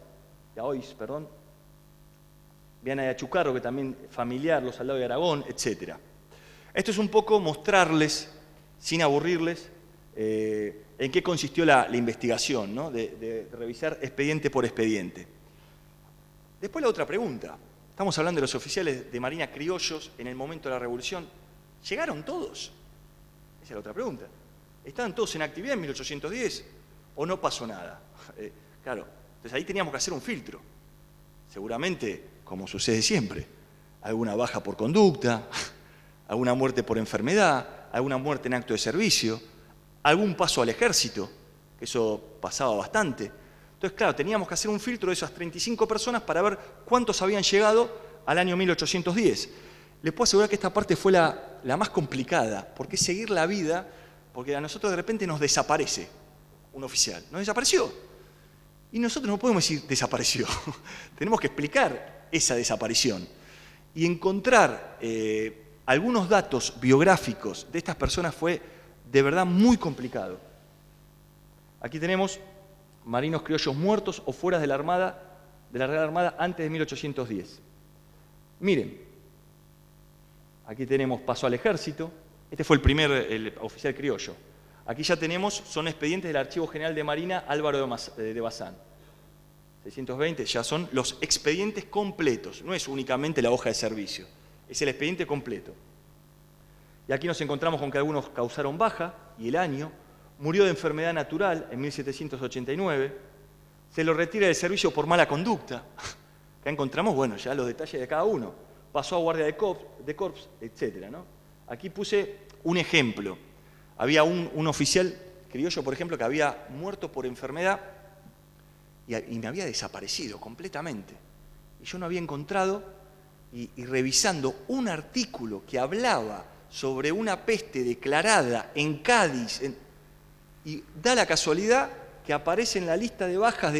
Viana y Achucarro, que también familiar, los Saldados de Aragón, etc. Esto es un poco mostrarles, sin aburrirles, en qué consistió la investigación, ¿no? de revisar expediente por expediente. Después la otra pregunta. Estamos hablando de los oficiales de Marina criollos en el momento de la Revolución. ¿Llegaron todos? Esa es la otra pregunta. ¿Estaban todos en actividad en 1810 o no pasó nada? Claro, entonces ahí teníamos que hacer un filtro. Seguramente, como sucede siempre, alguna baja por conducta, alguna muerte por enfermedad, alguna muerte en acto de servicio, algún paso al ejército, que eso pasaba bastante. Entonces, claro, teníamos que hacer un filtro de esas 35 personas para ver cuántos habían llegado al año 1810. Les puedo asegurar que esta parte fue la más complicada, porque es seguir la vida, porque a nosotros de repente nos desaparece un oficial. Nos desapareció. Y nosotros no podemos decir desapareció. Tenemos que explicar esa desaparición. Y encontrar algunos datos biográficos de estas personas fue de verdad muy complicado. Aquí tenemos marinos criollos muertos o fuera de la Armada, de la Real Armada antes de 1810. Miren, aquí tenemos paso al ejército. Este fue el oficial criollo. Aquí ya tenemos, son expedientes del Archivo General de Marina Álvaro de Bazán. 620, ya son los expedientes completos, no es únicamente la hoja de servicio, es el expediente completo. Y aquí nos encontramos con que algunos causaron baja, y el año, murió de enfermedad natural en 1789, se lo retira del servicio por mala conducta. Acá encontramos, bueno, ya los detalles de cada uno. Pasó a guardia de corps, etc., ¿no? Aquí puse un ejemplo. Había un oficial criollo, por ejemplo, que había muerto por enfermedad y me había desaparecido completamente. Y yo no había encontrado, y revisando un artículo que hablaba sobre una peste declarada en Cádiz, y da la casualidad que aparece en la lista de bajas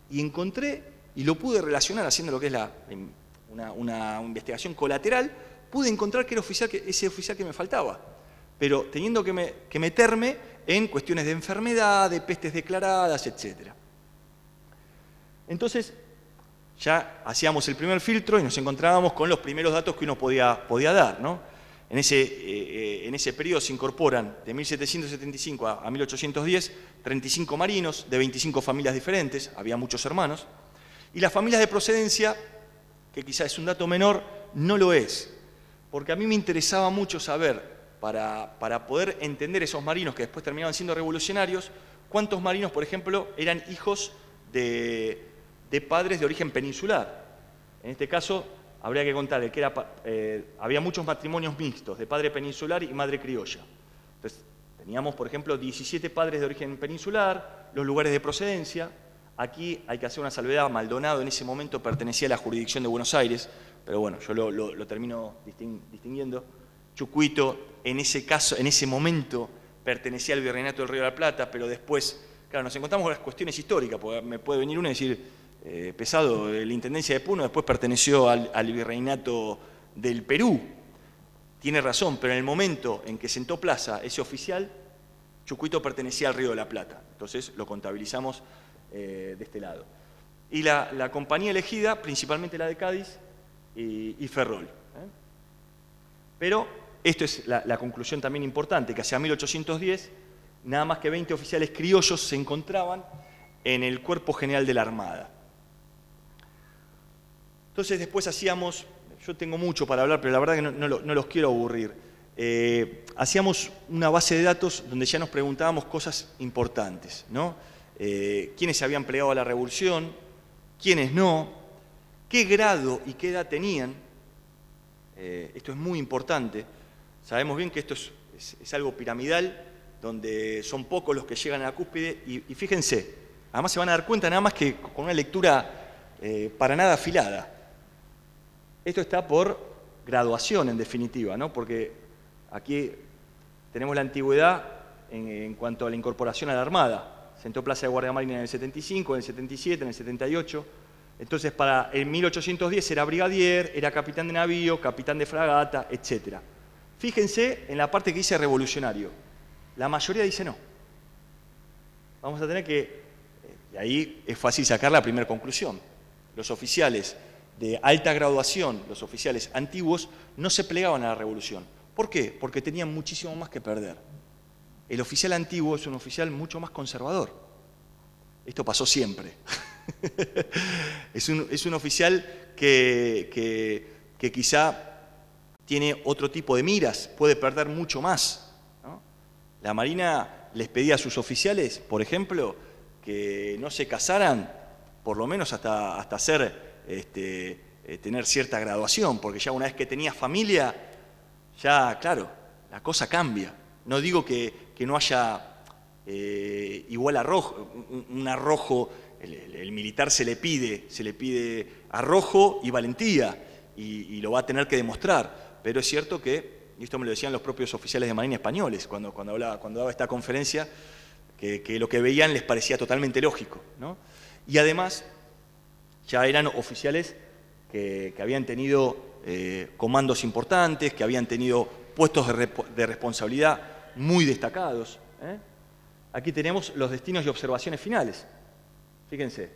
y encontré, y lo pude relacionar haciendo lo que es una investigación colateral, pude encontrar que era ese oficial que me faltaba, pero teniendo que meterme en cuestiones de enfermedad, de pestes declaradas, etc. Entonces, ya hacíamos el primer filtro y nos encontrábamos con los primeros datos que uno podía dar, ¿no? En ese periodo se incorporan, de 1775 a 1810, 35 marinos de 25 familias diferentes, había muchos hermanos, y las familias de procedencia, que quizás es un dato menor, no lo es, porque a mí me interesaba mucho saber, para poder entender esos marinos que después terminaban siendo revolucionarios, cuántos marinos, por ejemplo, eran hijos de padres de origen peninsular. En este caso, habría que contar que había muchos matrimonios mixtos, de padre peninsular y madre criolla. Entonces, teníamos, por ejemplo, 17 padres de origen peninsular, los lugares de procedencia. Aquí hay que hacer una salvedad, Maldonado en ese momento pertenecía a la jurisdicción de Buenos Aires, pero bueno, yo lo termino distinguiendo. Chucuito, en ese momento, pertenecía al Virreinato del Río de la Plata, pero después claro, nos encontramos con las cuestiones históricas, porque me puede venir uno y decir, Pesado, la Intendencia de Puno después perteneció al Virreinato del Perú. Tiene razón, pero en el momento en que sentó plaza ese oficial, Chucuito pertenecía al Río de la Plata. Entonces lo contabilizamos de este lado. Y la compañía elegida, principalmente la de Cádiz y Ferrol. Pero esto es la conclusión también importante, que hacia 1810 nada más que 20 oficiales criollos se encontraban en el Cuerpo General de la Armada. Entonces después hacíamos, yo tengo mucho para hablar, pero la verdad que no los quiero aburrir. Hacíamos una base de datos donde ya nos preguntábamos cosas importantes, ¿no? ¿Quiénes se habían plegado a la revolución? ¿Quiénes no? ¿Qué grado y qué edad tenían? Esto es muy importante. Sabemos bien que esto es algo piramidal, donde son pocos los que llegan a la cúspide, y fíjense, además se van a dar cuenta nada más que con una lectura para nada afilada. Esto está por graduación, en definitiva, ¿no? Porque aquí tenemos la antigüedad en cuanto a la incorporación a la Armada. Sentó plaza de Guardia Marina en el 75, en el 77, en el 78. Entonces, para el 1810 era brigadier, era capitán de navío, capitán de fragata, etc. Fíjense en la parte que dice revolucionario. La mayoría dice no. Vamos a tener que, y ahí es fácil sacar la primera conclusión. Los oficiales de alta graduación, los oficiales antiguos, no se plegaban a la revolución. ¿Por qué? Porque tenían muchísimo más que perder. El oficial antiguo es un oficial mucho más conservador. Esto pasó siempre. Es un oficial que quizá tiene otro tipo de miras, puede perder mucho más, ¿no? La Marina les pedía a sus oficiales, por ejemplo, que no se casaran, por lo menos hasta tener cierta graduación, porque ya una vez que tenías familia, ya, claro, la cosa cambia. No digo que no haya igual un arrojo, el militar se le pide arrojo y valentía, y lo va a tener que demostrar, pero es cierto que, y esto me lo decían los propios oficiales de Marina españoles cuando daba esta conferencia, que lo que veían les parecía totalmente lógico, ¿no? Y además ya eran oficiales que habían tenido comandos importantes, que habían tenido puestos de responsabilidad muy destacados. Aquí tenemos los destinos y observaciones finales. Fíjense,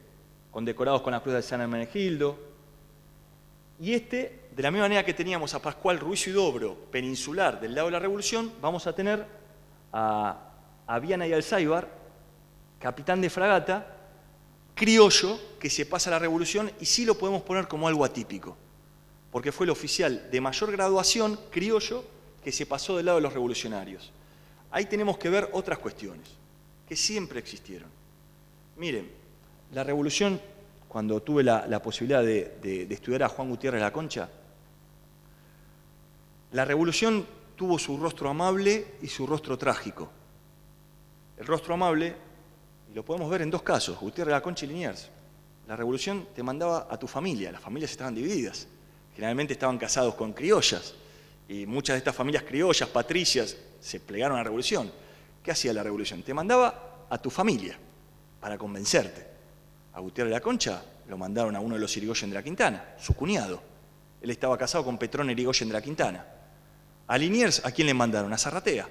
condecorados con la Cruz de San Hermenegildo. Y de la misma manera que teníamos a Pascual Ruiz Huidobro, peninsular del lado de la Revolución, vamos a tener a Viana y Alzáibar, capitán de fragata, criollo, que se pasa a la Revolución, y sí lo podemos poner como algo atípico, porque fue el oficial de mayor graduación, criollo, que se pasó del lado de los revolucionarios. Ahí tenemos que ver otras cuestiones, que siempre existieron. Miren, la Revolución, cuando tuve la posibilidad de estudiar a Juan Gutiérrez La Concha, la Revolución tuvo su rostro amable y su rostro trágico. El rostro amable, y lo podemos ver en dos casos, Gutiérrez La Concha y Liniers. La Revolución te mandaba a tu familia, las familias estaban divididas. Generalmente estaban casados con criollas, y muchas de estas familias criollas, patricias, se plegaron a la Revolución. ¿Qué hacía la Revolución? Te mandaba a tu familia para convencerte. A Gutiérrez La Concha lo mandaron a uno de los Irigoyen de la Quintana, su cuñado. Él estaba casado con Petrona Irigoyen de la Quintana. A Liniers, ¿a quién le mandaron? A Zarratea.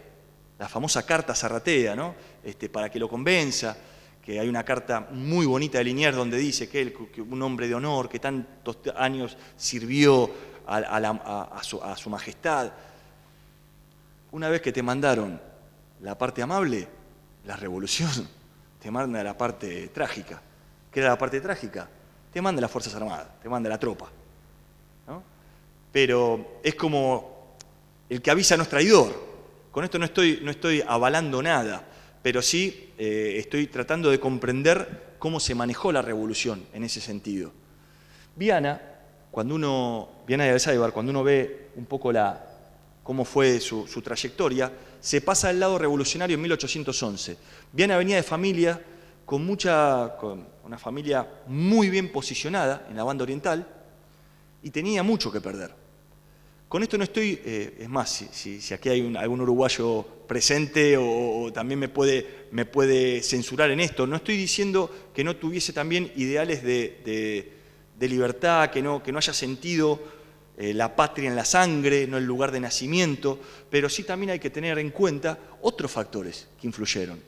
La famosa carta Zarratea, ¿no? Para que lo convenza, que hay una carta muy bonita de Liniers donde dice que él, que un hombre de honor, que tantos años sirvió a su majestad. Una vez que te mandaron la parte amable, la revolución te manda la parte trágica. ¿Qué era la parte trágica? Te manda las Fuerzas Armadas, te manda la tropa, ¿no? Pero es como el que avisa no es traidor. Con esto no estoy avalando nada, pero sí estoy tratando de comprender cómo se manejó la revolución en ese sentido. Viana y Alzáibar, cuando uno ve un poco cómo fue su trayectoria, se pasa al lado revolucionario en 1811. Viana venía de familia con una familia muy bien posicionada en la banda oriental y tenía mucho que perder. Con esto no estoy, es más, si aquí hay algún uruguayo presente o también me puede censurar en esto, no estoy diciendo que no tuviese también ideales de libertad, que no haya sentido la patria en la sangre, no el lugar de nacimiento, pero sí también hay que tener en cuenta otros factores que influyeron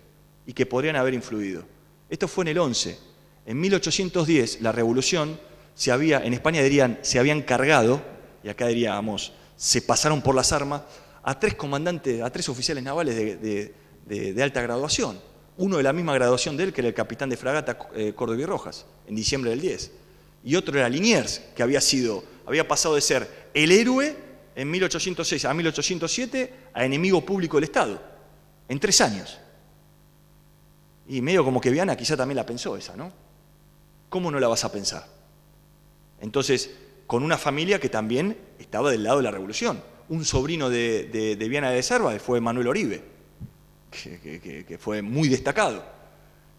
y que podrían haber influido. Esto fue en el 11. En 1810 la revolución en España dirían, se habían cargado, y acá diríamos, se pasaron por las armas, a 3 comandantes, a 3 oficiales navales de alta graduación. Uno de la misma graduación de él, que era el capitán de fragata Córdoba y Rojas, en diciembre del 10. Y otro era Liniers, que había pasado de ser el héroe en 1806 a 1807 a enemigo público del Estado, en 3 años. Y medio como que Viana quizá también la pensó esa, ¿no? ¿Cómo no la vas a pensar? Entonces, con una familia que también estaba del lado de la revolución. Un sobrino de Viana de Cerva fue Manuel Oribe, que fue muy destacado.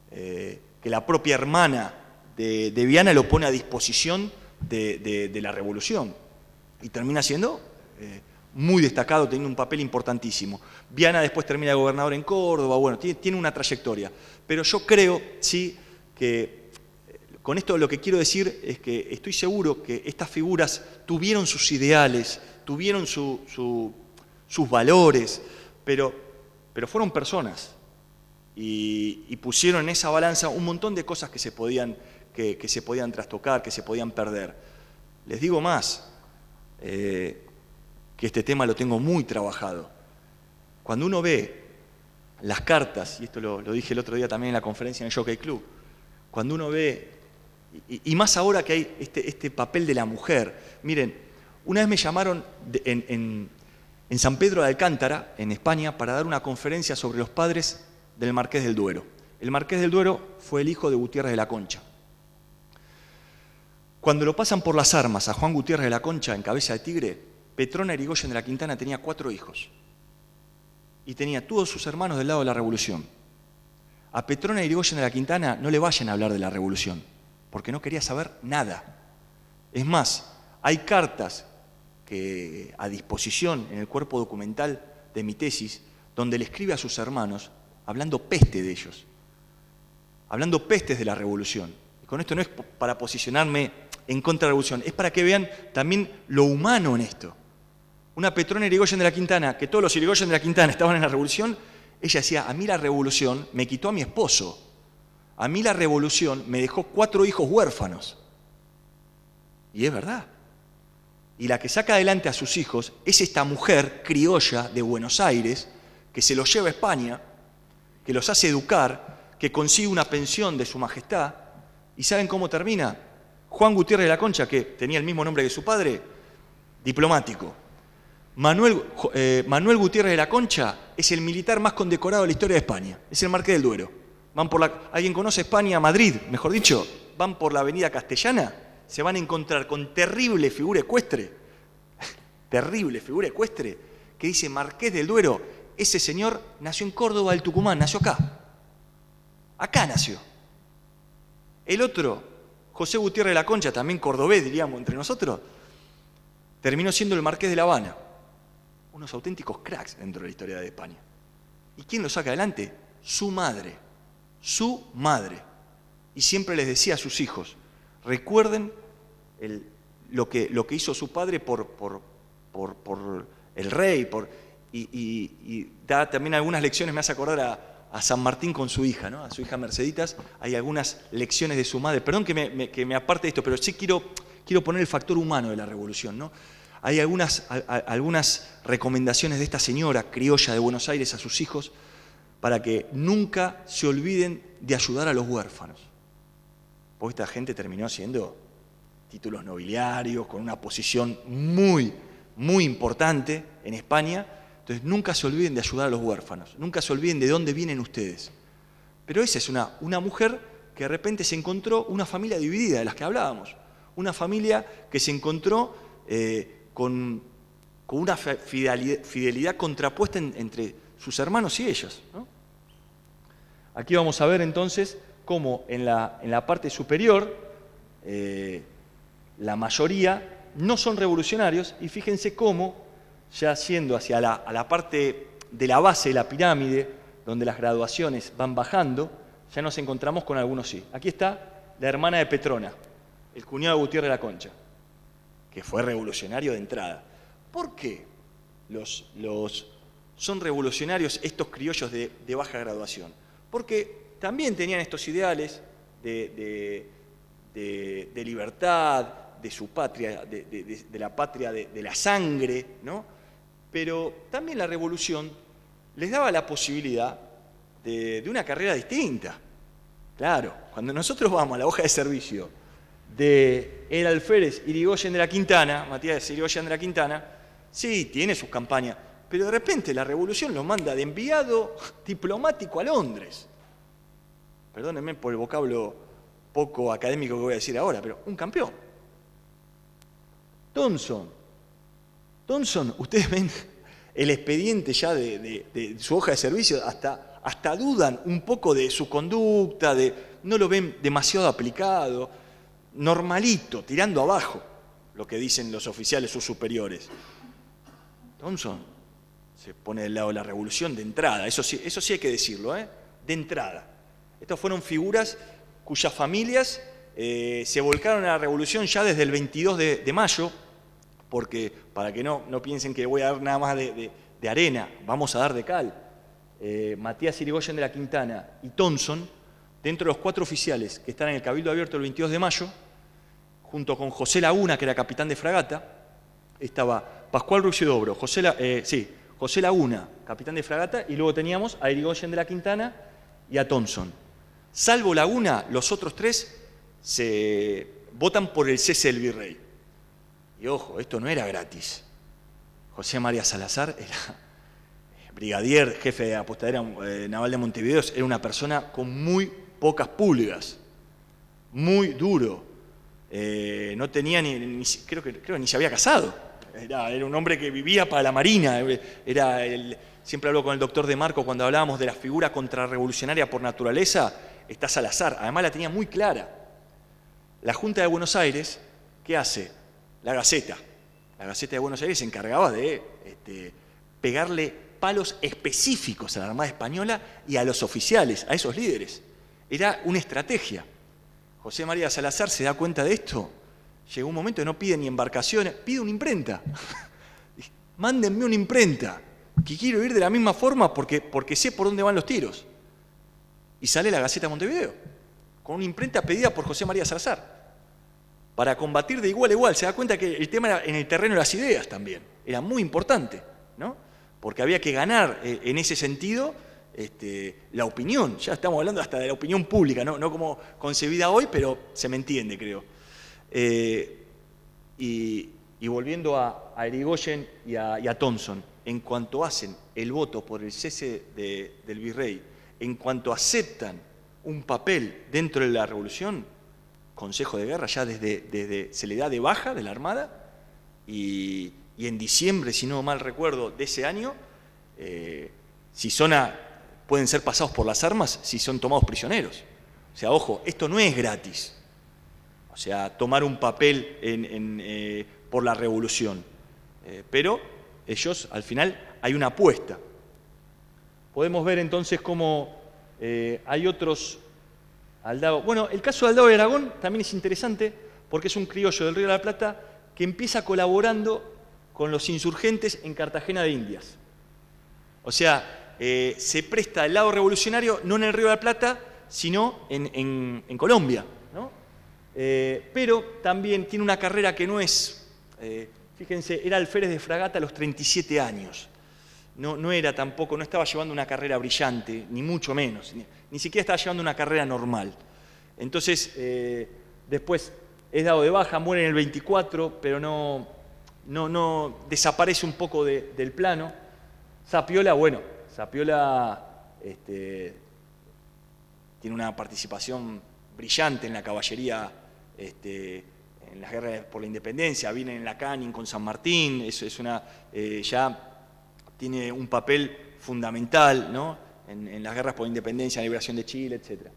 Que la propia hermana de Viana lo pone a disposición de la revolución. Y termina siendo muy destacado, teniendo un papel importantísimo. Viana después termina de gobernador en Córdoba, bueno, tiene una trayectoria. Pero yo creo, sí, que con esto lo que quiero decir es que estoy seguro que estas figuras tuvieron sus ideales, tuvieron sus valores, pero fueron personas y pusieron en esa balanza un montón de cosas que se podían trastocar, que se podían perder. Les digo más, que este tema lo tengo muy trabajado. Cuando uno ve las cartas, y esto lo dije el otro día también en la conferencia en el Jockey Club, cuando uno ve, y más ahora que hay este papel de la mujer. Miren, una vez me llamaron en San Pedro de Alcántara, en España, para dar una conferencia sobre los padres del Marqués del Duero. El Marqués del Duero fue el hijo de Gutiérrez de la Concha. Cuando lo pasan por las armas a Juan Gutiérrez de la Concha en Cabeza de Tigre, Petrona Irigoyen de la Quintana tenía 4 hijos y tenía todos sus hermanos del lado de la revolución. A Petrona Irigoyen de la Quintana no le vayan a hablar de la revolución, porque no quería saber nada. Es más, hay cartas a disposición en el cuerpo documental de mi tesis, donde le escribe a sus hermanos hablando peste de ellos, hablando pestes de la revolución. Y con esto no es para posicionarme en contra de la revolución, es para que vean también lo humano en esto. Una Petrona Irigoyen de la Quintana, que todos los Irigoyen de la Quintana estaban en la revolución, ella decía, a mí la revolución me quitó a mi esposo. A mí la revolución me dejó 4 hijos huérfanos. Y es verdad. Y la que saca adelante a sus hijos es esta mujer criolla de Buenos Aires, que se los lleva a España, que los hace educar, que consigue una pensión de su majestad. ¿Y saben cómo termina? Juan Gutiérrez de la Concha, que tenía el mismo nombre que su padre, diplomático. Manuel Gutiérrez de la Concha es el militar más condecorado de la historia de España. Es el Marqués del Duero. ¿Alguien conoce España? Madrid, mejor dicho. Van por la avenida Castellana, se van a encontrar con terrible figura ecuestre, que dice Marqués del Duero. Ese señor nació en Córdoba del Tucumán, nació acá. Acá nació. El otro, José Gutiérrez de la Concha, también cordobés, diríamos, entre nosotros, terminó siendo el Marqués de La Habana. Unos auténticos cracks dentro de la historia de España. ¿Y quién lo saca adelante? Su madre. Su madre. Y siempre les decía a sus hijos, recuerden lo que hizo su padre por el rey, y da también algunas lecciones, me hace acordar a San Martín con su hija, ¿no? A su hija Merceditas, hay algunas lecciones de su madre. Perdón que me aparte de esto, pero sí quiero poner el factor humano de la revolución, ¿no? Hay algunas recomendaciones de esta señora criolla de Buenos Aires a sus hijos para que nunca se olviden de ayudar a los huérfanos. Porque esta gente terminó haciendo títulos nobiliarios, con una posición muy, muy importante en España. Entonces nunca se olviden de ayudar a los huérfanos, nunca se olviden de dónde vienen ustedes. Pero esa es una mujer que de repente se encontró una familia dividida, de las que hablábamos. Una familia que se encontró con una fidelidad contrapuesta entre sus hermanos y ellas, ¿no? Aquí vamos a ver entonces cómo en la parte superior la mayoría no son revolucionarios, y fíjense cómo, ya siendo hacia a la parte de la base de la pirámide, donde las graduaciones van bajando, ya nos encontramos con algunos sí. Aquí está la hermana de Petrona, el cuñado de Gutiérrez de la Concha, que fue revolucionario de entrada. ¿Por qué son revolucionarios estos criollos de baja graduación? Porque también tenían estos ideales de libertad, de su patria, de la patria de la sangre, ¿no? Pero también la revolución les daba la posibilidad de una carrera distinta. Claro, cuando nosotros vamos a la hoja de servicio de el alférez Irigoyen de la Quintana, Matías Irigoyen de la Quintana, sí, tiene sus campañas, pero de repente la revolución lo manda de enviado diplomático a Londres. Perdónenme por el vocablo poco académico que voy a decir ahora, pero un campeón. Thompson, ustedes ven el expediente ya de su hoja de servicio, hasta dudan un poco de su conducta, no lo ven demasiado aplicado, normalito, tirando abajo lo que dicen los oficiales, sus superiores. Thompson se pone del lado de la revolución de entrada, eso sí hay que decirlo, de entrada. Estas fueron figuras cuyas familias se volcaron a la revolución ya desde el 22 de mayo, porque para que no piensen que voy a dar nada más de arena, vamos a dar de cal. Matías Irigoyen de la Quintana y Thompson, dentro de los 4 oficiales que están en el Cabildo Abierto el 22 de mayo, junto con José Laguna, que era capitán de fragata, estaba Pascual Ruiz-Dobro, José Laguna, capitán de fragata, y luego teníamos a Irigoyen de la Quintana y a Thompson. Salvo Laguna, los otros 3 se votan por el cese del virrey. Y ojo, esto no era gratis. José María Salazar era brigadier, jefe de apostadera naval de Montevideo, era una persona con muy pocas pulgas, muy duro. No tenía creo que ni se había casado. Era un hombre que vivía para la marina. Siempre hablo con el doctor De Marco cuando hablábamos de la figura contrarrevolucionaria por naturaleza, está Salazar. Además la tenía muy clara. La Junta de Buenos Aires, ¿qué hace? La Gaceta de Buenos Aires se encargaba de pegarle palos específicos a la Armada Española y a los oficiales, a esos líderes. Era una estrategia. José María Salazar se da cuenta de esto. Llegó un momento que no pide ni embarcaciones, pide una imprenta. Mándenme una imprenta, que quiero ir de la misma forma porque sé por dónde van los tiros. Y sale la Gaceta de Montevideo, con una imprenta pedida por José María Salazar, para combatir de igual a igual. Se da cuenta que el tema era en el terreno de las ideas también. Era muy importante, ¿no? Porque había que ganar en ese sentido la opinión. Ya estamos hablando hasta de la opinión pública, no como concebida hoy, pero se me entiende, creo. Y volviendo a Irigoyen y a Thompson, en cuanto hacen el voto por el cese del virrey, en cuanto aceptan un papel dentro de la revolución, Consejo de Guerra ya se le da de baja de la Armada, y en diciembre, si no mal recuerdo, de ese año, pueden ser pasados por las armas si son tomados prisioneros. O sea, ojo, esto no es gratis. O sea, tomar un papel por la revolución. Pero ellos, al final, hay una apuesta. Podemos ver entonces cómo hay otros... Aldao. Bueno, el caso de Aldao de Aragón también es interesante porque es un criollo del Río de la Plata que empieza colaborando con los insurgentes en Cartagena de Indias. O sea, se presta el lado revolucionario no en el Río de la Plata, sino en Colombia, ¿no? Pero también tiene una carrera que no es... fíjense, era alférez de fragata a los 37 años. No era tampoco, no estaba llevando una carrera brillante, ni mucho menos, ni siquiera estaba llevando una carrera normal. Entonces, después es dado de baja, muere en el 24, pero no desaparece un poco del plano. Zapiola tiene una participación brillante en la caballería, en las guerras por la independencia, viene en la Canning con San Martín, ya tiene un papel fundamental, ¿no? en las guerras por la independencia, la liberación de Chile, etc.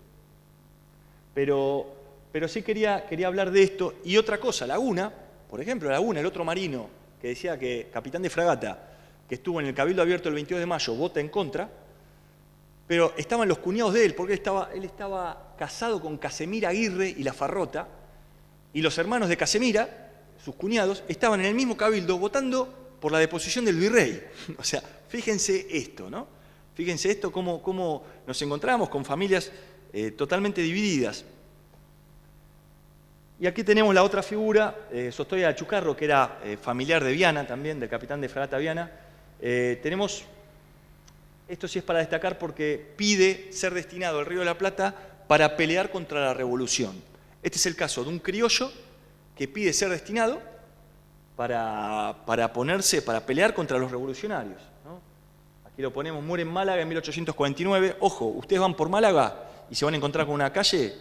Pero sí quería hablar de esto. Y otra cosa, Laguna, por ejemplo, Laguna, el otro marino, que decía que, capitán de fragata, que estuvo en el Cabildo Abierto el 22 de mayo, vota en contra, pero estaban los cuñados de él, porque él estaba casado con Casemira Aguirre y La Farrota, y los hermanos de Casemira, sus cuñados, estaban en el mismo cabildo votando por la deposición del virrey. O sea, fíjense esto, ¿no? Fíjense esto, cómo nos encontramos con familias totalmente divididas. Y aquí tenemos la otra figura, Sostoya Achucarro, que era familiar de Viana también, del capitán de fragata Viana. Tenemos, esto sí es para destacar porque pide ser destinado al Río de la Plata para pelear contra la revolución. Este es el caso de un criollo que pide ser destinado para pelear contra los revolucionarios, ¿no? Aquí lo ponemos, muere en Málaga en 1849. Ojo, ustedes van por Málaga y se van a encontrar con una calle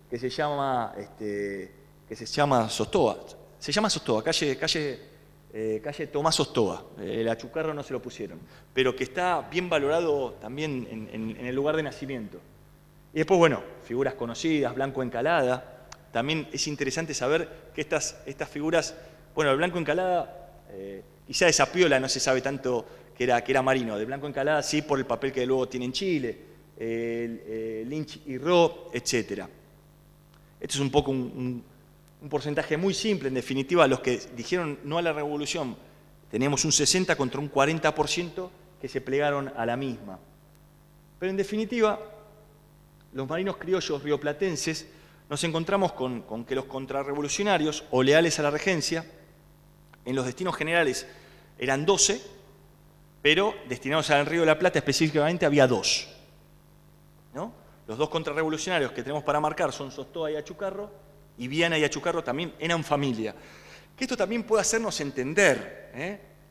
que se llama Sostoa. Se llama Sostoa, calle Tomás Sostoa. El Achucarro no se lo pusieron, pero que está bien valorado también en el lugar de nacimiento. Y después, bueno, figuras conocidas, Blanco Encalada. También es interesante saber que estas figuras, bueno, el Blanco Encalada, quizá de Zapiola no se sabe tanto que era marino, de Blanco Encalada sí por el papel que luego tiene en Chile, Lynch y Ro, etc. Esto es un poco un porcentaje muy simple, en definitiva, los que dijeron no a la revolución, tenemos un 60 contra un 40% que se plegaron a la misma. Pero en definitiva, los marinos criollos rioplatenses nos encontramos con que los contrarrevolucionarios o leales a la regencia, en los destinos generales eran 12, pero destinados al Río de la Plata específicamente había 2. ¿No? Los 2 contrarrevolucionarios que tenemos para marcar son Sostoa y Achucarro, y Viana y Achucarro también eran familia. Que esto también puede hacernos entender,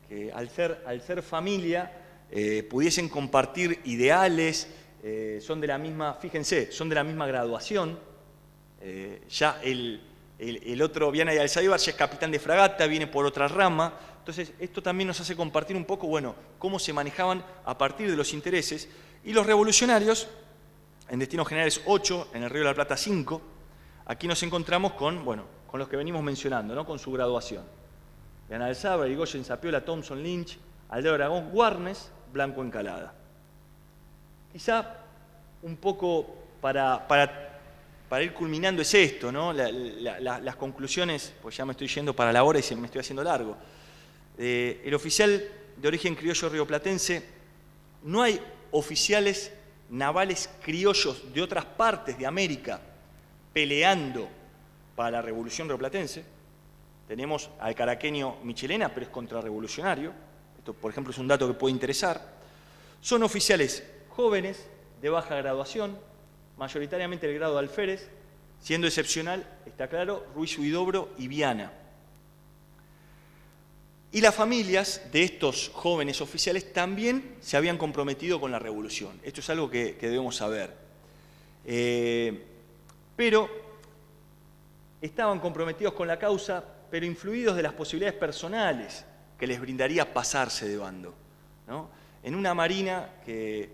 que al ser familia pudiesen compartir ideales, son de la misma, fíjense, son de la misma graduación. Ya el otro, Viana y Alzaibar, ya es capitán de fragata, viene por otra rama. Entonces, esto también nos hace compartir un poco, bueno, cómo se manejaban a partir de los intereses. Y los revolucionarios, en destinos generales 8, en el Río de la Plata 5, aquí nos encontramos con los que venimos mencionando, ¿no? Con su graduación. Viana Alzaibar, Irigoyen, Zapiola, Thompson, Lynch, Aldeo Aragón, Warnes, Blanco Encalada. Quizá un poco para ir culminando es esto, ¿no? Las conclusiones, pues ya me estoy yendo para la hora y me estoy haciendo largo. El oficial de origen criollo rioplatense, no hay oficiales navales criollos de otras partes de América peleando para la revolución rioplatense. Tenemos al caraqueño Michelena, pero es contrarrevolucionario. Esto, por ejemplo, es un dato que puede interesar. Son oficiales jóvenes, de baja graduación, mayoritariamente el grado de alférez, siendo excepcional, está claro, Ruiz Huidobro y Viana. Y las familias de estos jóvenes oficiales también se habían comprometido con la revolución. Esto es algo que debemos saber. Pero estaban comprometidos con la causa, pero influidos de las posibilidades personales que les brindaría pasarse de bando, ¿no? En una marina que,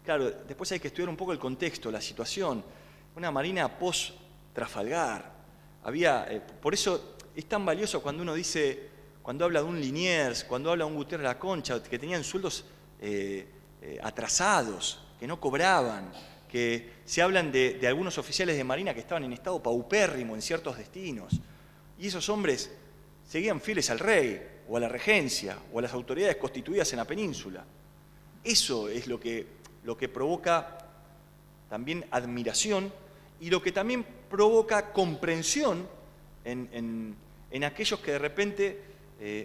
claro, después hay que estudiar un poco el contexto, la situación. Una marina post-Trafalgar. Por eso es tan valioso cuando uno dice, cuando habla de un Liniers, cuando habla de un Gutiérrez La Concha, que tenían sueldos atrasados, que no cobraban, que se hablan de algunos oficiales de marina que estaban en estado paupérrimo en ciertos destinos. Y esos hombres seguían fieles al rey, o a la regencia, o a las autoridades constituidas en la península. Eso es lo que provoca también admiración y lo que también provoca comprensión en aquellos que de repente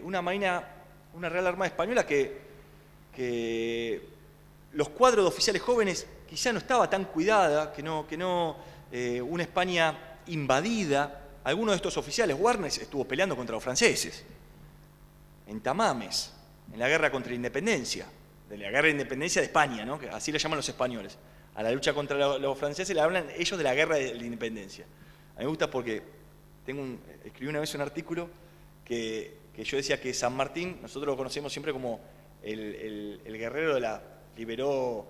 una Real Armada Española que los cuadros de oficiales jóvenes quizá no estaba tan cuidada, que no una España invadida. Algunos de estos oficiales, Warnes estuvo peleando contra los franceses, en Tamames, en la guerra contra la independencia, de la guerra de independencia de España, ¿no? Así le llaman los españoles. A la lucha contra los franceses le hablan ellos de la guerra de la independencia. A mí me gusta porque escribí una vez un artículo que yo decía que San Martín, nosotros lo conocemos siempre como el guerrero liberó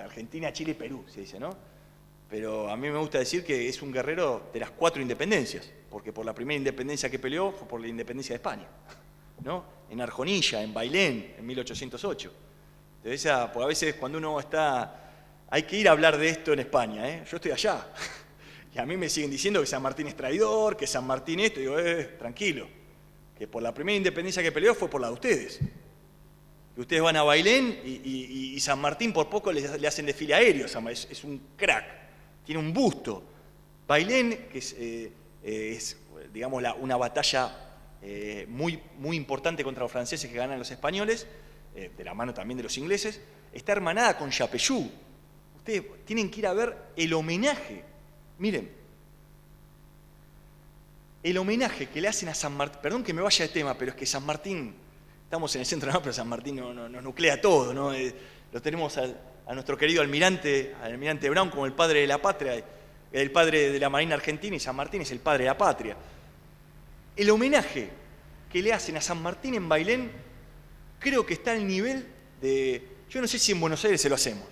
Argentina, Chile y Perú, se dice, ¿no? pero a mí me gusta decir que es un guerrero de las 4 independencias, porque por la primera independencia que peleó fue por la independencia de España, ¿no? En Arjonilla, en Bailén, en 1808. Entonces, pues a veces cuando uno está... Hay que ir a hablar de esto en España, ¿eh? Yo estoy allá. Y a mí me siguen diciendo que San Martín es traidor, que San Martín esto. Y digo, tranquilo, que por la primera independencia que peleó fue por la de ustedes. Y ustedes van a Bailén y San Martín por poco le hacen desfile aéreo. Es un crack, tiene un busto. Bailén, que es digamos, una batalla muy importante contra los franceses que ganan los españoles, de la mano también de los ingleses, está hermanada con Yapeyú. Ustedes tienen que ir a ver el homenaje. Miren, el homenaje que le hacen a San Martín, perdón que me vaya de tema, pero es que San Martín, estamos en el centro, no, pero San Martín nos nuclea todo, ¿no? Lo tenemos a nuestro querido almirante Brown como el padre de la patria, el padre de la Marina Argentina, y San Martín es el padre de la patria. El homenaje que le hacen a San Martín en Bailén creo que está al nivel de... Yo no sé si en Buenos Aires se lo hacemos.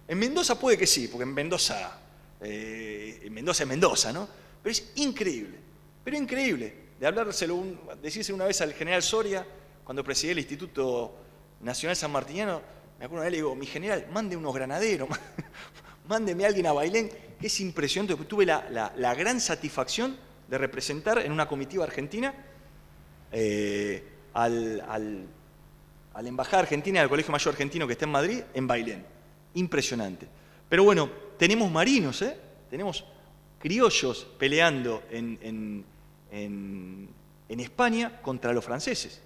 En Mendoza puede que sí, porque en Mendoza es Mendoza, ¿no? Pero es increíble, de decirse una vez al general Soria, cuando presidía el Instituto Nacional Sanmartiniano, me acuerdo una vez le digo, mi general, mande unos granaderos, mándeme a alguien a Bailén, que es impresionante, porque tuve la gran satisfacción de representar en una comitiva argentina a la Embajada Argentina del Colegio Mayor Argentino que está en Madrid, en Bailén. Impresionante. Pero bueno, tenemos marinos, tenemos criollos peleando en España contra los franceses,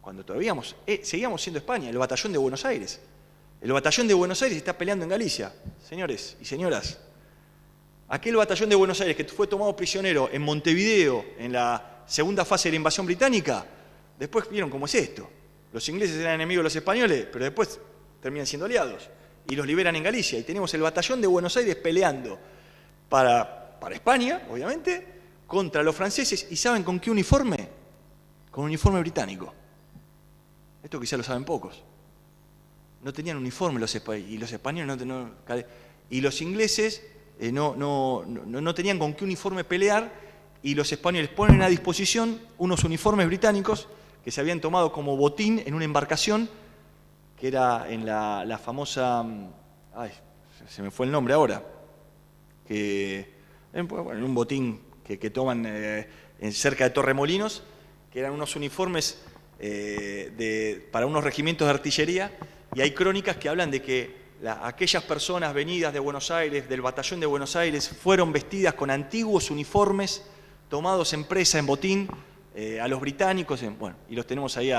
cuando todavía seguíamos siendo España, el Batallón de Buenos Aires. El Batallón de Buenos Aires está peleando en Galicia, señores y señoras. Aquel Batallón de Buenos Aires que fue tomado prisionero en Montevideo en la segunda fase de la invasión británica, después vieron cómo es esto. Los ingleses eran enemigos de los españoles, pero después terminan siendo aliados y los liberan en Galicia. Y tenemos el Batallón de Buenos Aires peleando para España, obviamente, contra los franceses. ¿Y saben con qué uniforme? Con uniforme británico. Esto quizá lo saben pocos. No tenían uniforme y los españoles y los ingleses no tenían con qué uniforme pelear, y los españoles ponen a disposición unos uniformes británicos que se habían tomado como botín en una embarcación que era en la famosa... Ay, se me fue el nombre ahora. En un botín que toman cerca de Torremolinos, que eran unos uniformes para unos regimientos de artillería, y hay crónicas que hablan de que aquellas personas venidas de Buenos Aires, del Batallón de Buenos Aires, fueron vestidas con antiguos uniformes tomados en presa, en botín, a los británicos, bueno, y los tenemos ahí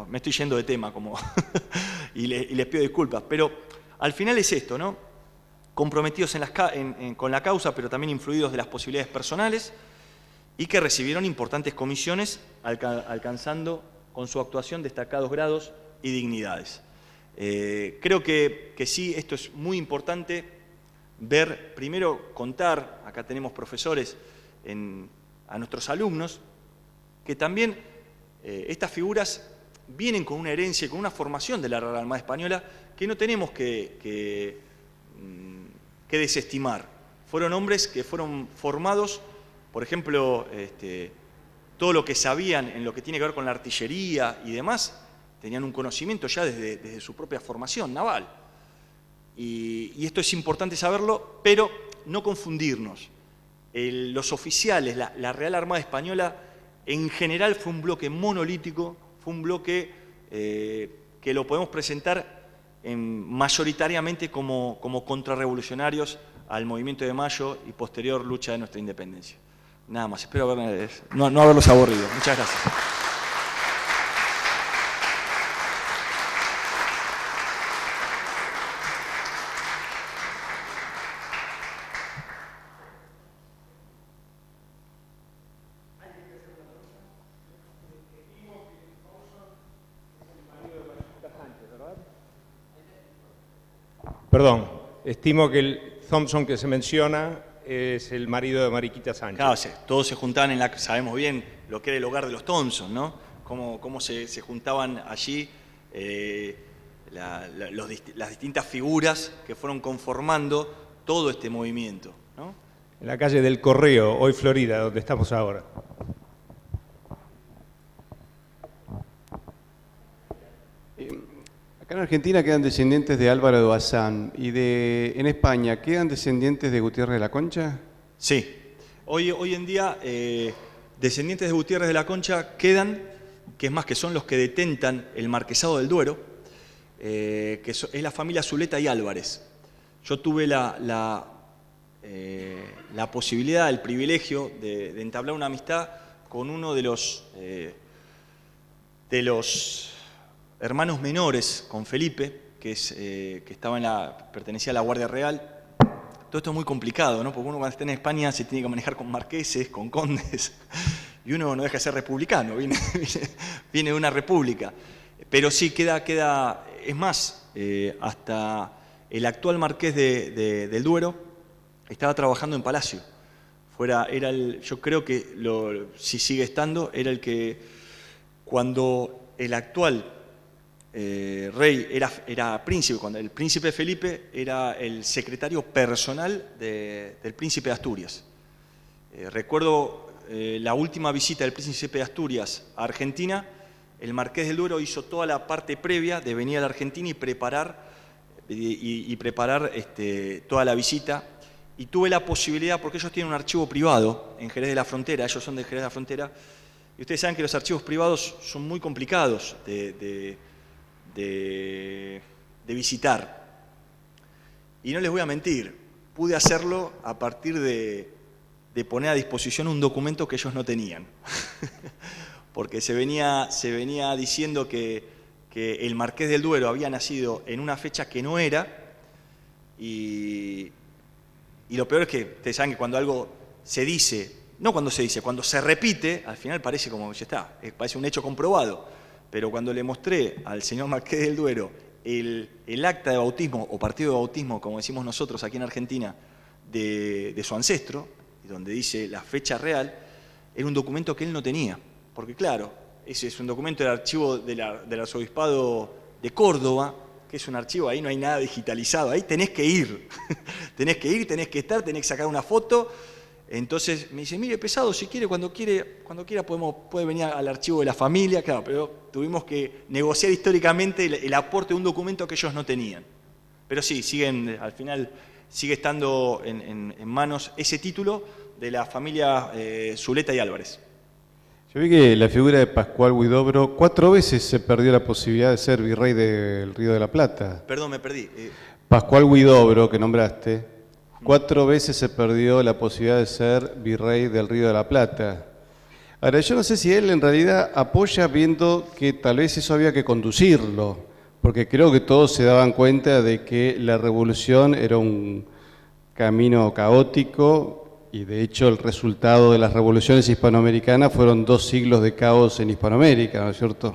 me estoy yendo de tema como y les pido disculpas, pero al final es esto, ¿no? Comprometidos con la causa, pero también influidos de las posibilidades personales, y que recibieron importantes comisiones, alcanzando con su actuación destacados grados y dignidades. Creo que sí, esto es muy importante, ver, primero contar, acá tenemos profesores a nuestros alumnos, que también estas figuras vienen con una herencia y con una formación de la Real Armada Española que no tenemos que desestimar. Fueron hombres que fueron formados, por ejemplo, todo lo que sabían en lo que tiene que ver con la artillería y demás, tenían un conocimiento ya desde su propia formación naval. Y esto es importante saberlo, pero no confundirnos. Los oficiales, la Real Armada Española, en general fue un bloque monolítico, fue un bloque que lo podemos presentar mayoritariamente como contrarrevolucionarios al movimiento de Mayo y posterior lucha de nuestra independencia. Nada más, espero no haberlos aburrido. Muchas gracias. Perdón, estimo que el Thompson que se menciona es el marido de Mariquita Sánchez. Claro, todos se juntaban sabemos bien lo que era el hogar de los Thompson, ¿no? Cómo se juntaban allí las distintas figuras que fueron conformando todo este movimiento, ¿no? En la calle del Correo, hoy Florida, donde estamos ahora. Acá en Argentina quedan descendientes de Álvaro de Bazán y en España, ¿quedan descendientes de Gutiérrez de la Concha? Sí. Hoy en día, descendientes de Gutiérrez de la Concha quedan, que es más, que son los que detentan el Marquesado del Duero, es la familia Zuleta y Álvarez. Yo tuve la posibilidad, el privilegio de entablar una amistad con uno de los hermanos menores, con Felipe, que pertenecía a la Guardia Real. Todo esto es muy complicado, ¿no? Porque uno cuando está en España se tiene que manejar con marqueses, con condes, y uno no deja de ser republicano, viene de una república. Pero sí, es más, hasta el actual marqués del Duero estaba trabajando en Palacio. Yo creo que, si sigue estando, era el que, cuando el actual rey era príncipe, cuando el príncipe Felipe era el secretario personal del príncipe de Asturias. Recuerdo la última visita del príncipe de Asturias a Argentina. El marqués del Duero hizo toda la parte previa de venir a la Argentina y preparar toda la visita. Y tuve la posibilidad, porque ellos tienen un archivo privado en Jerez de la Frontera, ellos son de Jerez de la Frontera, y ustedes saben que los archivos privados son muy complicados de visitar. Y no les voy a mentir, pude hacerlo a partir de poner a disposición un documento que ellos no tenían. Porque se venía diciendo que el Marqués del Duero había nacido en una fecha que no era, y lo peor es que ustedes saben que cuando algo se dice, no cuando se dice, cuando se repite, al final parece como, ya está, parece un hecho comprobado. Pero cuando le mostré al señor Marqués del Duero el acta de bautismo, o partido de bautismo, como decimos nosotros aquí en Argentina, de su ancestro, donde dice la fecha real, era un documento que él no tenía. Porque claro, ese es un documento del archivo del arzobispado de Córdoba, que es un archivo, ahí no hay nada digitalizado, ahí tenés que ir, tenés que estar, tenés que sacar una foto. Entonces me dice, mire, Pesado, si quiere, cuando quiera puede venir al archivo de la familia. Claro, pero tuvimos que negociar históricamente el aporte de un documento que ellos no tenían. Pero sí, al final sigue estando en manos ese título de la familia Zuleta y Álvarez. Yo vi que la figura de Pascual Huidobro 4 veces se perdió la posibilidad de ser virrey del Río de la Plata. Perdón, me perdí. Pascual Huidobro, que nombraste, 4 veces se perdió la posibilidad de ser virrey del Río de la Plata. Ahora, yo no sé si él en realidad apoya viendo que tal vez eso había que conducirlo, porque creo que todos se daban cuenta de que la revolución era un camino caótico, y de hecho el resultado de las revoluciones hispanoamericanas fueron 2 siglos de caos en Hispanoamérica, ¿no es cierto?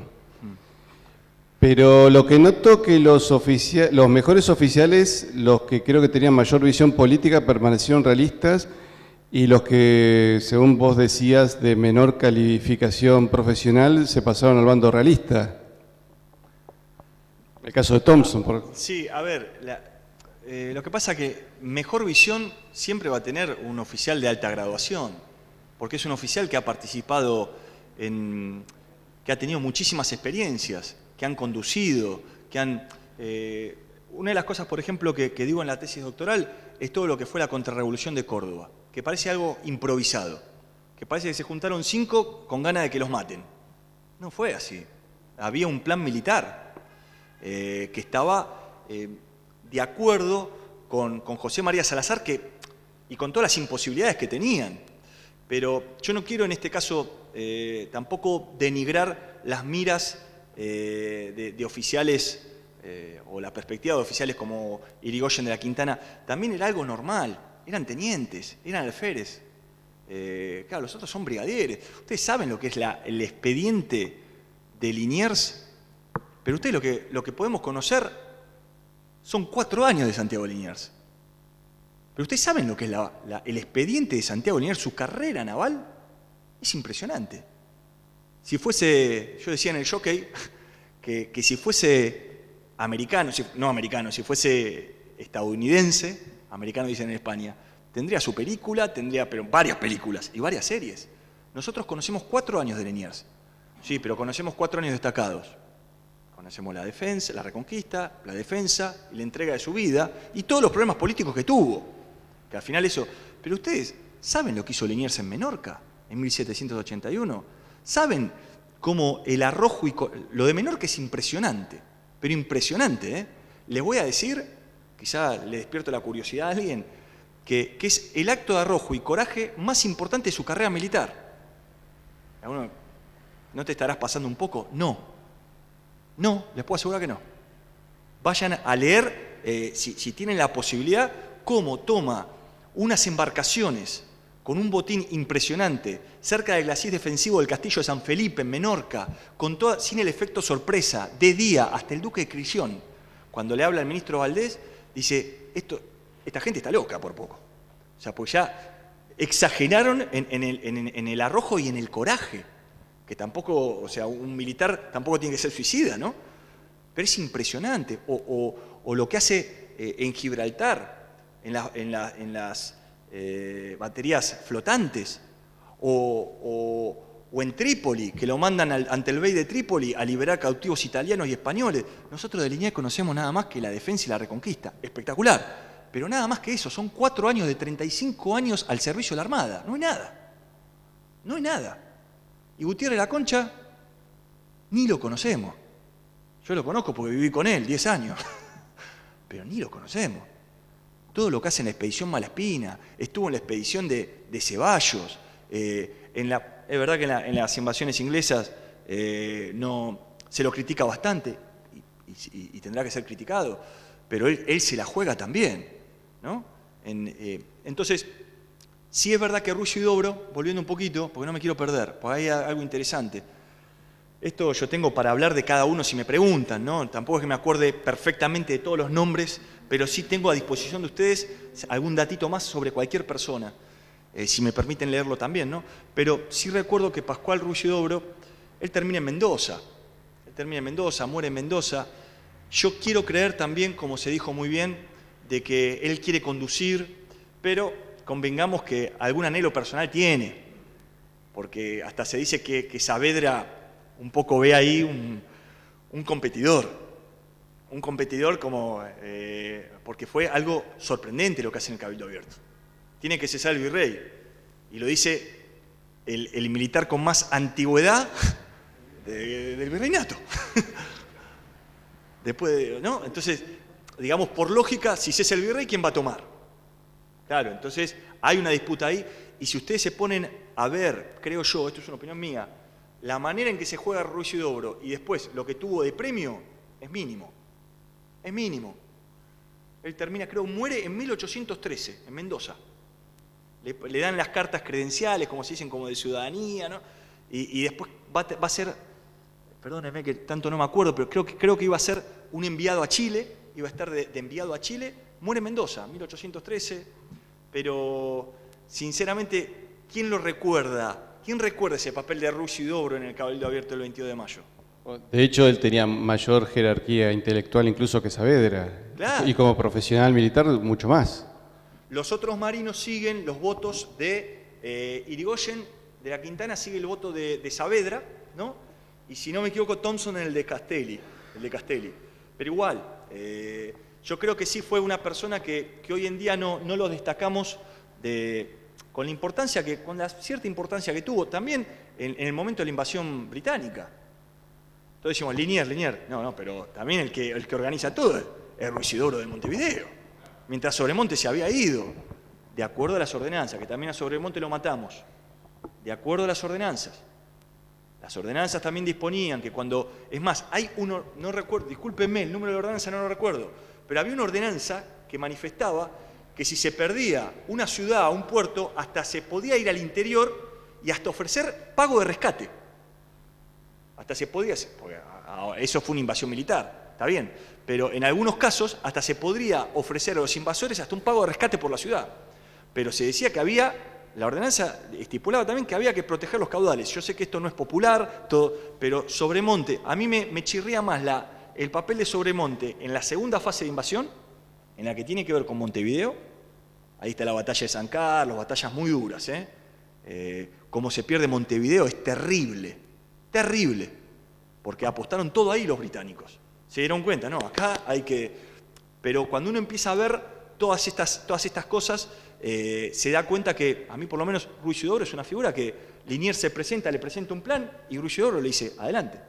Pero lo que noto que los mejores oficiales, los que creo que tenían mayor visión política, permanecieron realistas, y los que, según vos decías, de menor calificación profesional, se pasaron al bando realista. El caso de Thompson. Sí, a ver, lo que pasa es que mejor visión siempre va a tener un oficial de alta graduación, porque es un oficial que ha participado que ha tenido muchísimas experiencias, que han conducido, una de las cosas, por ejemplo, que digo en la tesis doctoral, es todo lo que fue la contrarrevolución de Córdoba, que parece algo improvisado, que parece que se juntaron 5 con ganas de que los maten. No fue así. Había un plan militar que estaba de acuerdo con José María Salazar y con todas las imposibilidades que tenían. Pero yo no quiero en este caso tampoco denigrar las miras de oficiales o la perspectiva de oficiales como Irigoyen de la Quintana. También era algo normal, eran tenientes, eran alférez. Claro, los otros son brigadieres. Ustedes saben lo que es el expediente de Liniers, pero ustedes lo que podemos conocer son 4 años de Santiago Liniers. Pero ustedes saben lo que es el expediente de Santiago Liniers, su carrera naval, es impresionante. Si fuese, yo decía en el jockey, que si fuese americano, si fuese estadounidense, americanos dicen en España, tendría su película, tendría pero varias películas y varias series. Nosotros conocemos 4 años de Liniers. Sí, pero conocemos 4 años destacados. Conocemos la defensa, la reconquista, la defensa y la entrega de su vida y todos los problemas políticos que tuvo. Que al final eso... Pero ustedes, ¿saben lo que hizo Liniers en Menorca en 1781? ¿Saben cómo el arrojo y... Lo de Menorca es impresionante, pero impresionante, ¿eh? Les voy a decir, quizá le despierto la curiosidad a alguien, que es el acto de arrojo y coraje más importante de su carrera militar. ¿Alguno, no te estarás pasando un poco? No, les puedo asegurar que no. Vayan a leer, si tienen la posibilidad, cómo toma unas embarcaciones con un botín impresionante cerca del glacis defensivo del castillo de San Felipe en Menorca, sin el efecto sorpresa, de día, hasta el duque de Crillón. Cuando le habla al ministro Valdés, dice, esta gente está loca por poco. O sea, pues ya exageraron en el arrojo y en el coraje, que tampoco, o sea, un militar tampoco tiene que ser suicida, ¿no? Pero es impresionante. O lo que hace en Gibraltar, en las baterías flotantes, o en Trípoli, que lo mandan ante el bey de Trípoli a liberar cautivos italianos y españoles. Nosotros de Liniers conocemos nada más que la defensa y la reconquista. Espectacular. Pero nada más que eso, son 4 años de 35 años al servicio de la Armada. No hay nada. No hay nada. Y Gutiérrez la Concha, ni lo conocemos. Yo lo conozco porque viví con él 10 años. Pero ni lo conocemos. Todo lo que hace en la expedición Malaspina, estuvo en la expedición de Ceballos. Es verdad que en las invasiones inglesas no, se lo critica bastante y tendrá que ser criticado, pero él se la juega también, ¿no? Entonces, sí es verdad que Ruggio Huidobro, volviendo un poquito, porque no me quiero perder, porque hay algo interesante. Esto yo tengo para hablar de cada uno si me preguntan, ¿no? Tampoco es que me acuerde perfectamente de todos los nombres, pero sí tengo a disposición de ustedes algún datito más sobre cualquier persona, si me permiten leerlo también, ¿no? Pero sí recuerdo que Pascual Ruggio Huidobro, él termina en Mendoza. Muere en Mendoza. Yo quiero creer también, como se dijo muy bien, de que él quiere conducir, pero convengamos que algún anhelo personal tiene, porque hasta se dice que Saavedra un poco ve ahí un competidor como, porque fue algo sorprendente lo que hace en el Cabildo Abierto. Tiene que cesar el virrey, y lo dice el militar con más antigüedad del virreinato. Después, ¿no? Entonces, digamos, por lógica, si cesa el virrey, ¿quién va a tomar? Claro, entonces hay una disputa ahí, y si ustedes se ponen a ver, creo yo, esto es una opinión mía, la manera en que se juega Ruggio Huidobro y después lo que tuvo de premio es mínimo. Es mínimo. Él termina, creo, muere en 1813, en Mendoza. Le dan las cartas credenciales, como se dicen, como de ciudadanía, ¿no? Y después va a ser, perdónenme que tanto no me acuerdo, pero creo que iba a ser un enviado a Chile, iba a estar de enviado a Chile, muere en Mendoza, 1813, pero sinceramente, ¿quién lo recuerda? ¿Quién recuerda ese papel de Ruggio Huidobro en el Cabildo Abierto el 22 de mayo? De hecho, él tenía mayor jerarquía intelectual incluso que Saavedra. Claro. Y como profesional militar, mucho más. Los otros marinos siguen los votos de Irigoyen, de la Quintana sigue el voto de Saavedra, ¿no? Y si no me equivoco, Thompson en el de Castelli. Pero igual, yo creo que sí fue una persona que hoy en día no lo destacamos con la cierta importancia que tuvo también en el momento de la invasión británica. Entonces decimos, Liniers, no, pero también el que organiza todo es Ruggio Huidobro de Montevideo. Mientras Sobremonte se había ido, de acuerdo a las ordenanzas, que también a Sobremonte lo matamos, de acuerdo a las ordenanzas. Las ordenanzas también disponían que cuando, es más, hay uno, no recuerdo, discúlpenme, el número de la ordenanza no lo recuerdo, pero había una ordenanza que manifestaba que si se perdía una ciudad o un puerto, hasta se podía ir al interior y hasta ofrecer pago de rescate. Hasta se podía hacer, porque eso fue una invasión militar, está bien, pero en algunos casos hasta se podría ofrecer a los invasores hasta un pago de rescate por la ciudad. Pero se decía que la ordenanza estipulaba también que había que proteger los caudales. Yo sé que esto no es popular, pero Sobremonte, a mí me chirría más el papel de Sobremonte en la segunda fase de invasión, en la que tiene que ver con Montevideo, Ahí está la batalla de San Carlos, batallas muy duras. Cómo se pierde Montevideo es terrible, terrible, porque apostaron todo ahí los británicos. Se dieron cuenta, no, acá hay que... Pero cuando uno empieza a ver todas estas cosas, se da cuenta que, a mí por lo menos, Ruiz Huidobro es una figura que Liniers le presenta un plan y Ruiz Huidobro le dice, adelante,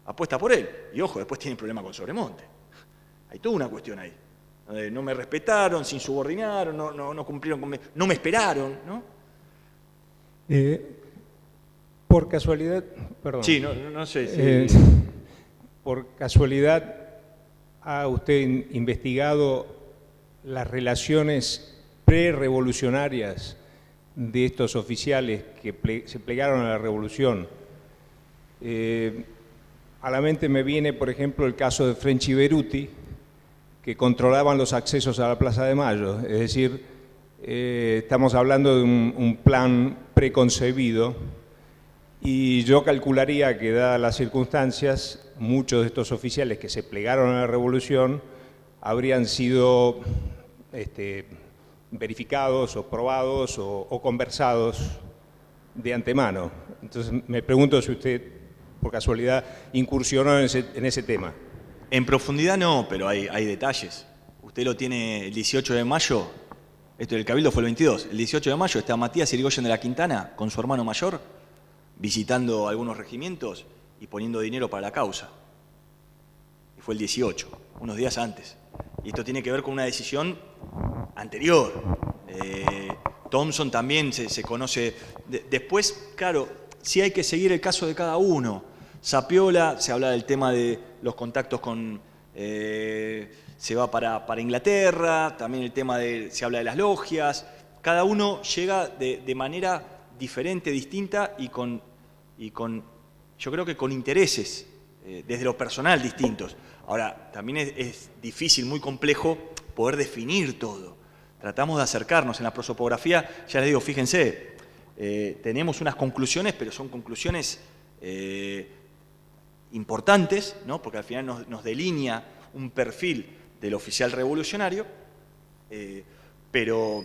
apuesta por él. Y ojo, después tiene problema con Sobremonte. Hay toda una cuestión ahí. No me respetaron, se insubordinaron, no cumplieron con... No me esperaron, ¿no? Por casualidad, perdón. Sí, no sé. Sí. Por casualidad, ¿ha usted investigado las relaciones pre-revolucionarias de estos oficiales que se plegaron a la revolución? A la mente me viene, por ejemplo, el caso de French y Beruti, que controlaban los accesos a la Plaza de Mayo. Es decir, estamos hablando de un plan preconcebido y yo calcularía que, dadas las circunstancias, muchos de estos oficiales que se plegaron a la revolución habrían sido verificados o probados o conversados de antemano. Entonces me pregunto si usted, por casualidad, incursionó en ese tema. En profundidad no, pero hay detalles. Usted lo tiene el 18 de mayo, esto del Cabildo fue el 22, el 18 de mayo está Matías Irigoyen de la Quintana con su hermano mayor visitando algunos regimientos y poniendo dinero para la causa. Y fue el 18, unos días antes. Y esto tiene que ver con una decisión anterior. Thompson también se conoce. Después, claro, sí hay que seguir el caso de cada uno. Sapiola, se habla del tema de los contactos con... se va para Inglaterra, también el tema se habla de las logias. Cada uno llega de manera diferente, distinta y yo creo que con intereses, desde lo personal, distintos. Ahora, también es difícil, muy complejo, poder definir todo. Tratamos de acercarnos en la prosopografía, ya les digo, fíjense, tenemos unas conclusiones, pero son conclusiones importantes, ¿no? Porque al final nos delinea un perfil del oficial revolucionario, pero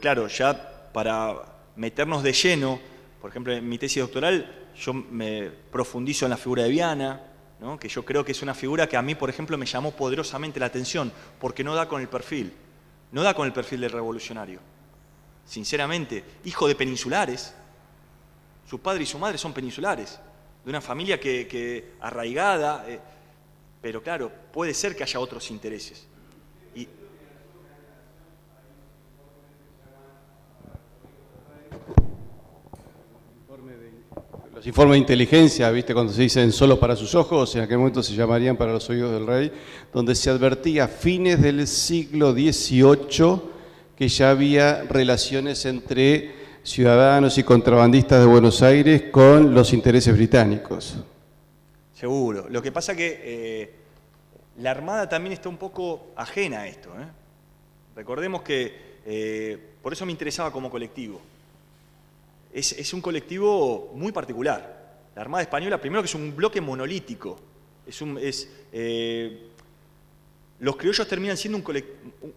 claro, ya para meternos de lleno, por ejemplo, en mi tesis doctoral, yo me profundizo en la figura de Viana, ¿no? Que yo creo que es una figura que a mí, por ejemplo, me llamó poderosamente la atención, porque no da con el perfil, no da con el perfil del revolucionario. Sinceramente, hijo de peninsulares, su padre y su madre son peninsulares, de una familia que arraigada, pero claro, puede ser que haya otros intereses. Los informes de inteligencia, ¿viste? Cuando se dicen solo para sus ojos, en aquel momento se llamarían para los oídos del rey, donde se advertía a fines del siglo XVIII que ya había relaciones entre ciudadanos y contrabandistas de Buenos Aires con los intereses británicos. Seguro. Lo que pasa que la Armada también está un poco ajena a esto. Recordemos que por eso me interesaba como colectivo. Es un colectivo muy particular. La Armada Española, primero que es un bloque monolítico. Los criollos terminan siendo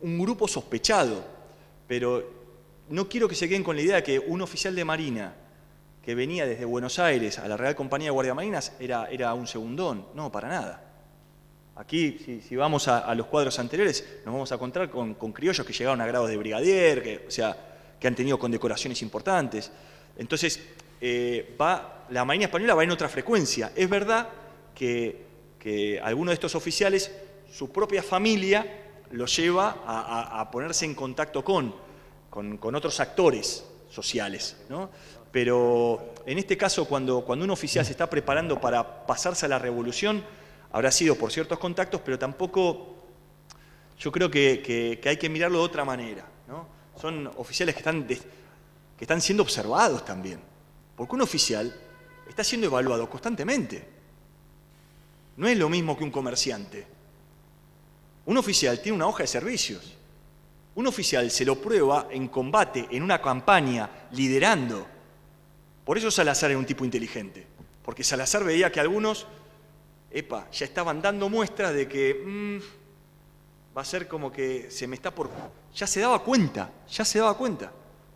un grupo sospechado, pero no quiero que se queden con la idea de que un oficial de Marina que venía desde Buenos Aires a la Real Compañía de Guardiamarinas era un segundón. No, para nada. Aquí, si vamos a los cuadros anteriores, nos vamos a encontrar con criollos que llegaron a grados de brigadier, que han tenido condecoraciones importantes. Entonces, la Marina Española va en otra frecuencia. Es verdad que algunos de estos oficiales, su propia familia los lleva a ponerse en contacto con otros actores sociales, ¿no? Pero en este caso, cuando un oficial se está preparando para pasarse a la revolución, habrá sido por ciertos contactos, pero tampoco yo creo que hay que mirarlo de otra manera, ¿no? Son oficiales que están siendo observados también, porque un oficial está siendo evaluado constantemente. No es lo mismo que un comerciante. Un oficial tiene una hoja de servicios. Un oficial se lo prueba en combate, en una campaña, liderando. Por eso Salazar era un tipo inteligente, porque Salazar veía que algunos, ya estaban dando muestras de que va a ser como que se me está por... Ya se daba cuenta,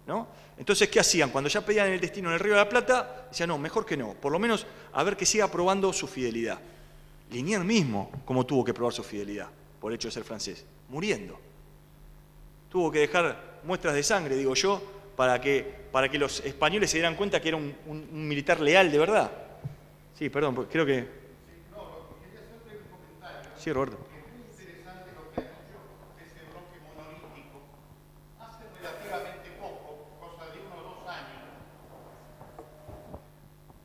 ¿no? Entonces, ¿qué hacían? Cuando ya pedían el destino en el Río de la Plata, decían, no, mejor que no, por lo menos a ver que siga probando su fidelidad. Liniers mismo, como tuvo que probar su fidelidad, por el hecho de ser francés, muriendo. Tuvo que dejar muestras de sangre, digo yo, para que los españoles se dieran cuenta que era un militar leal de verdad. Sí, perdón, porque creo que... Sí, Roberto.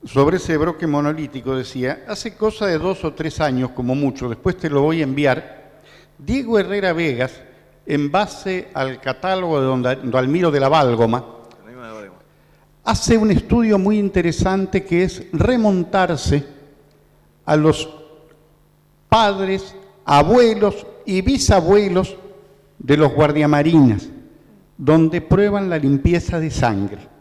Sobre ese bloque monolítico decía, hace cosa de 2 o 3 años, como mucho, después te lo voy a enviar, Diego Herrera Vegas, en base al catálogo de Don Almiro de la Válgoma, hace un estudio muy interesante que es remontarse a los padres, abuelos y bisabuelos de los guardiamarinas, donde prueban la limpieza de sangre.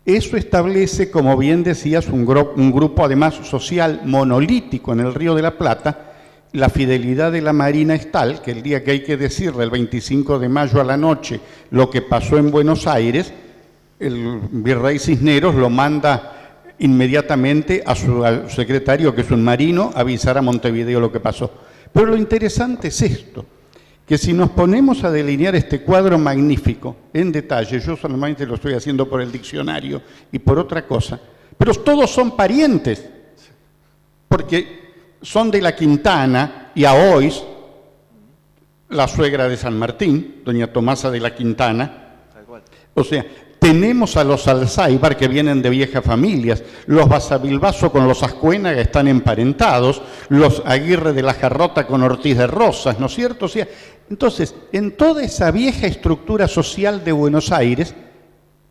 Eso establece, como bien decías, un grupo además social monolítico en el Río de la Plata. La fidelidad de la Marina es tal que el día que hay que decirle, el 25 de mayo a la noche, lo que pasó en Buenos Aires, el virrey Cisneros lo manda inmediatamente a su secretario, que es un marino, a avisar a Montevideo lo que pasó. Pero lo interesante es esto, que si nos ponemos a delinear este cuadro magnífico en detalle, yo solamente lo estoy haciendo por el diccionario y por otra cosa, pero todos son parientes, porque son de la Quintana y a Ois, la suegra de San Martín, doña Tomasa de la Quintana. O sea, tenemos a los Alzáibar que vienen de viejas familias, los Basavilbaso con los Ascuénaga están emparentados, los Aguirre de la Jarrota con Ortiz de Rosas, ¿no es cierto? O sea, entonces, en toda esa vieja estructura social de Buenos Aires,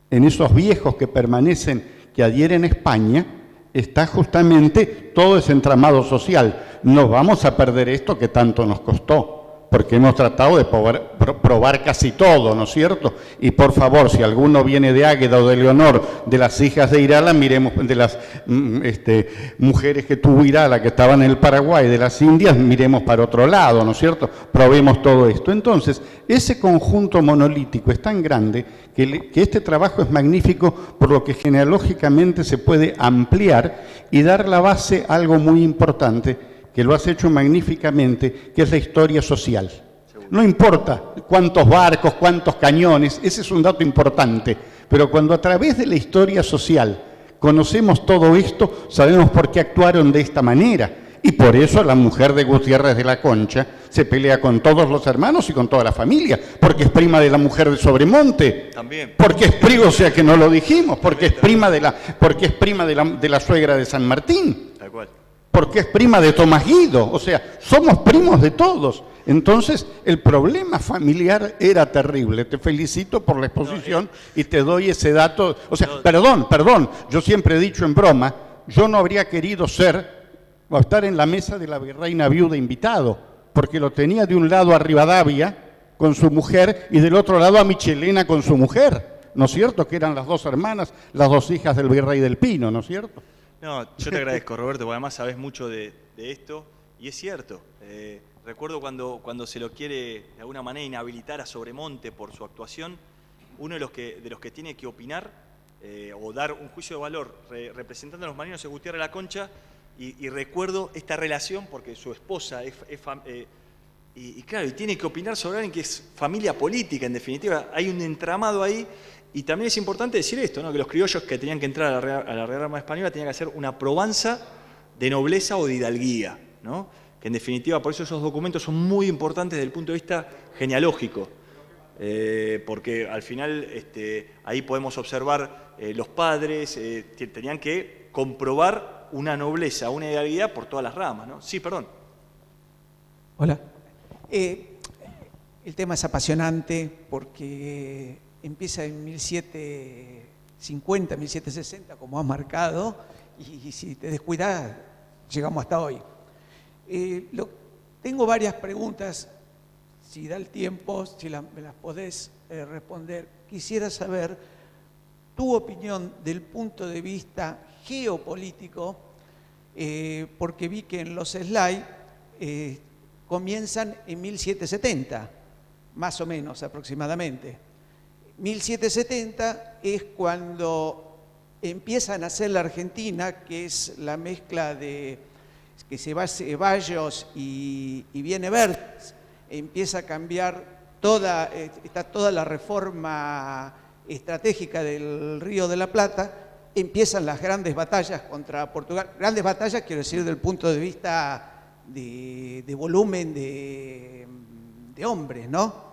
en esos viejos que permanecen, que adhieren a España, está justamente todo ese entramado social. No vamos a perder esto que tanto nos costó, porque hemos tratado de probar casi todo, ¿no es cierto? Y por favor, si alguno viene de Águeda o de Leonor, de las hijas de Irala, miremos, de las mujeres que tuvo Irala, que estaban en el Paraguay, de las Indias, miremos para otro lado, ¿no es cierto? Probemos todo esto. Entonces, ese conjunto monolítico es tan grande que este trabajo es magnífico, por lo que genealógicamente se puede ampliar y dar la base a algo muy importante, que lo has hecho magníficamente, que es la historia social. No importa cuántos barcos, cuántos cañones, ese es un dato importante, pero cuando a través de la historia social conocemos todo esto, sabemos por qué actuaron de esta manera. Y por eso la mujer de Gutiérrez de la Concha se pelea con todos los hermanos y con toda la familia, porque es prima de la mujer de Sobremonte. También. Porque es prima, o sea que no lo dijimos, porque es prima de la suegra de San Martín. Tal cual. Porque es prima de Tomás Guido, o sea, somos primos de todos. Entonces, el problema familiar era terrible. Te felicito por la exposición y te doy ese dato. O sea, perdón, yo siempre he dicho en broma, yo no habría querido ser o estar en la mesa de la virreina viuda invitado, porque lo tenía de un lado a Rivadavia con su mujer y del otro lado a Michelena con su mujer, ¿no es cierto? Que eran las dos hermanas, las dos hijas del virrey del Pino, ¿no es cierto? No, yo te agradezco, Roberto, porque además sabes mucho de esto, y es cierto. Recuerdo cuando se lo quiere de alguna manera inhabilitar a Sobremonte por su actuación, uno de los que tiene que opinar o dar un juicio de valor representando a los marinos es Gutiérrez de la Concha, y recuerdo esta relación porque su esposa y claro, y tiene que opinar sobre alguien que es familia política, en definitiva, hay un entramado ahí. Y también es importante decir esto, ¿no? Que los criollos que tenían que entrar a la Real Armada Española tenían que hacer una probanza de nobleza o de hidalguía, ¿no? Que en definitiva, por eso esos documentos son muy importantes desde el punto de vista genealógico, porque al final ahí podemos observar los padres tenían que comprobar una nobleza, una hidalguía por todas las ramas, ¿no? Sí, perdón. Hola. El tema es apasionante porque empieza en 1750, 1760, como has marcado, y si te descuidas, llegamos hasta hoy. Tengo varias preguntas, si da el tiempo, si me las podés responder. Quisiera saber tu opinión del punto de vista geopolítico, porque vi que en los slides comienzan en 1770, más o menos aproximadamente. 1770 es cuando empieza a nacer la Argentina, que es la mezcla de que se va Ceballos y viene Verdes, empieza a cambiar está toda la reforma estratégica del Río de la Plata, empiezan las grandes batallas contra Portugal, grandes batallas quiero decir del punto de vista de volumen de hombres, ¿no?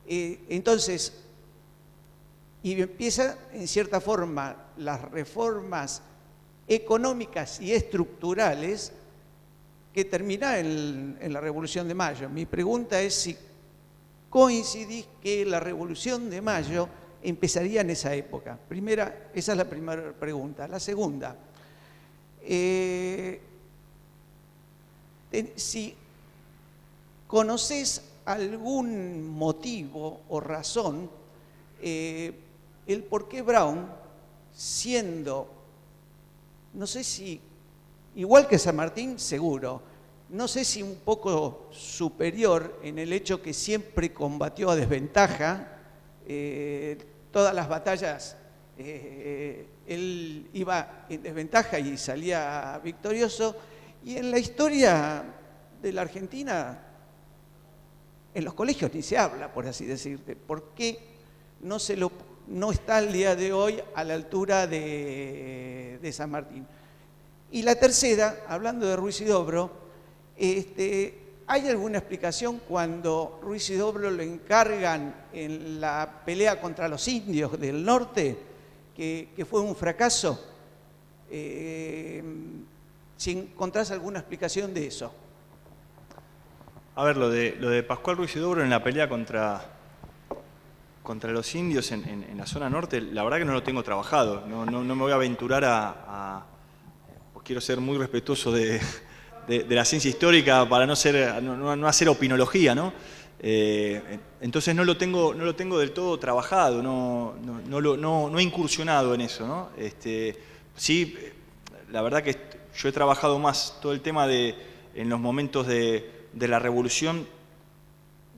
Entonces, y empieza en cierta forma las reformas económicas y estructurales que terminan en la Revolución de Mayo. Mi pregunta es si coincidís que la Revolución de Mayo empezaría en esa época. Esa es la primera pregunta. La segunda, si conocés algún motivo o razón, el por qué Brown, siendo, no sé si, igual que San Martín, seguro, no sé si un poco superior en el hecho que siempre combatió a desventaja, todas las batallas él iba en desventaja y salía victorioso, y en la historia de la Argentina, en los colegios ni se habla, por así decirte. ¿Por qué no está el día de hoy a la altura de San Martín? Y la tercera, hablando de Ruiz-Huidobro, ¿hay alguna explicación cuando Ruiz-Huidobro lo encargan en la pelea contra los indios del norte, que fue un fracaso? Si encontrás alguna explicación de eso. A ver, lo de Pascual Ruiz-Huidobro en la pelea contra los indios en la zona norte, la verdad que no lo tengo trabajado. No me voy a aventurar pues quiero ser muy respetuoso de la ciencia histórica para no hacer opinología, ¿no? Entonces no lo tengo del todo trabajado, no he incursionado en eso, ¿no? Sí, la verdad que yo he trabajado más todo el tema en los momentos de la Revolución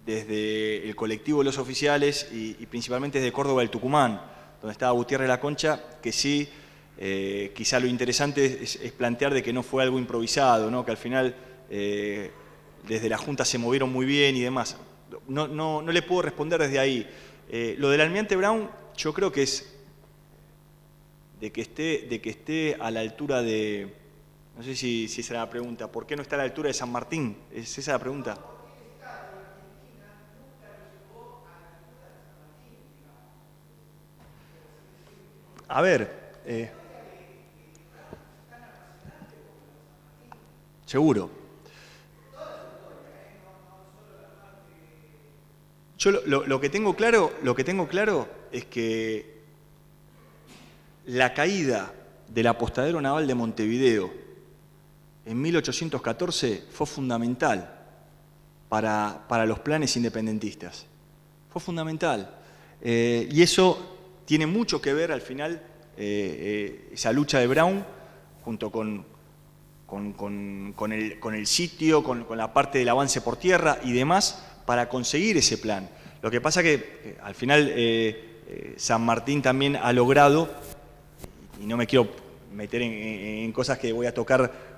desde el colectivo de los oficiales y principalmente desde Córdoba del Tucumán, donde estaba Gutiérrez La Concha, que sí, quizá lo interesante es plantear de que no fue algo improvisado, ¿no? Que al final desde la Junta se movieron muy bien y demás. No le puedo responder desde ahí. Lo del almirante Brown, yo creo que es de que esté a la altura de... No sé si esa era la pregunta. ¿Por qué no está a la altura de San Martín? ¿Es esa la pregunta? A ver... seguro. Yo lo que tengo claro es que la caída del apostadero naval de Montevideo en 1814 fue fundamental para los planes independentistas. Fue fundamental. Y eso tiene mucho que ver al final, esa lucha de Brown, junto con el sitio, con la parte del avance por tierra y demás, para conseguir ese plan. Lo que pasa que al final San Martín también ha logrado, y no me quiero meter en cosas que voy a tocar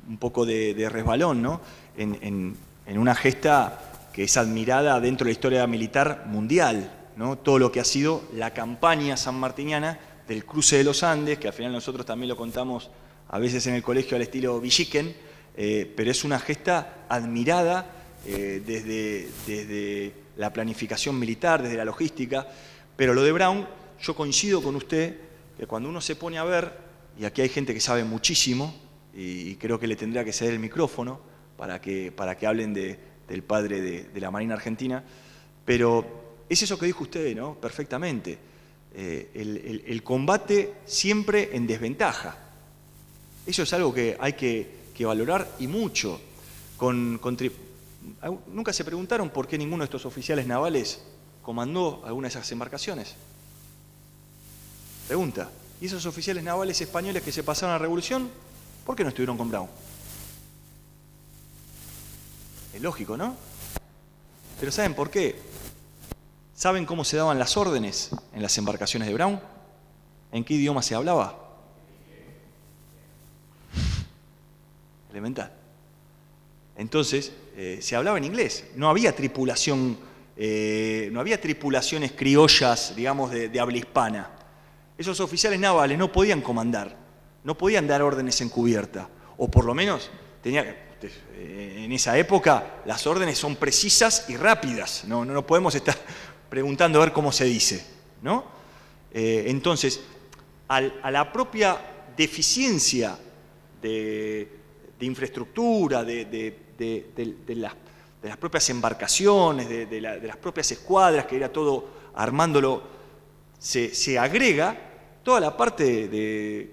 un poco de resbalón, ¿no? En una gesta que es admirada dentro de la historia militar mundial, ¿no? Todo lo que ha sido la campaña sanmartiniana del cruce de los Andes, que al final nosotros también lo contamos a veces en el colegio al estilo Villiquen, pero es una gesta admirada desde la planificación militar, desde la logística. Pero lo de Brown, yo coincido con usted, que cuando uno se pone a ver, y aquí hay gente que sabe muchísimo, y creo que le tendría que ceder el micrófono para que hablen del padre de la Marina Argentina, pero es eso que dijo usted, ¿no? Perfectamente. El combate siempre en desventaja. Eso es algo que hay que valorar y mucho. ¿Nunca se preguntaron por qué ninguno de estos oficiales navales comandó alguna de esas embarcaciones? Pregunta. ¿Y esos oficiales navales españoles que se pasaron a la Revolución, por qué no estuvieron con Brown? Es lógico, ¿no? Pero ¿saben por qué? ¿Saben cómo se daban las órdenes en las embarcaciones de Brown? ¿En qué idioma se hablaba? Elemental. Entonces, se hablaba en inglés. No había tripulación, no había tripulaciones criollas, digamos, de habla hispana. Esos oficiales navales no podían comandar, no podían dar órdenes en cubierta. O por lo menos, en esa época, las órdenes son precisas y rápidas. No podemos estar preguntando a ver cómo se dice, ¿no? Entonces, a la propia deficiencia de infraestructura, de las propias embarcaciones, de las propias escuadras, que era todo armándolo, se agrega toda la parte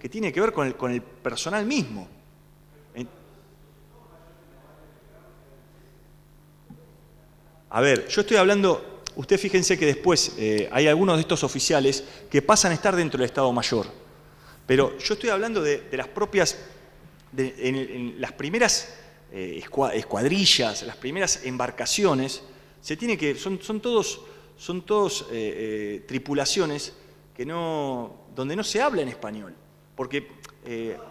que tiene que ver con el personal mismo. A ver, yo estoy hablando, ustedes fíjense que después hay algunos de estos oficiales que pasan a estar dentro del Estado Mayor, pero yo estoy hablando de las propias, en las primeras escuadrillas, las primeras embarcaciones, son todos tripulaciones donde no se habla en español. Porque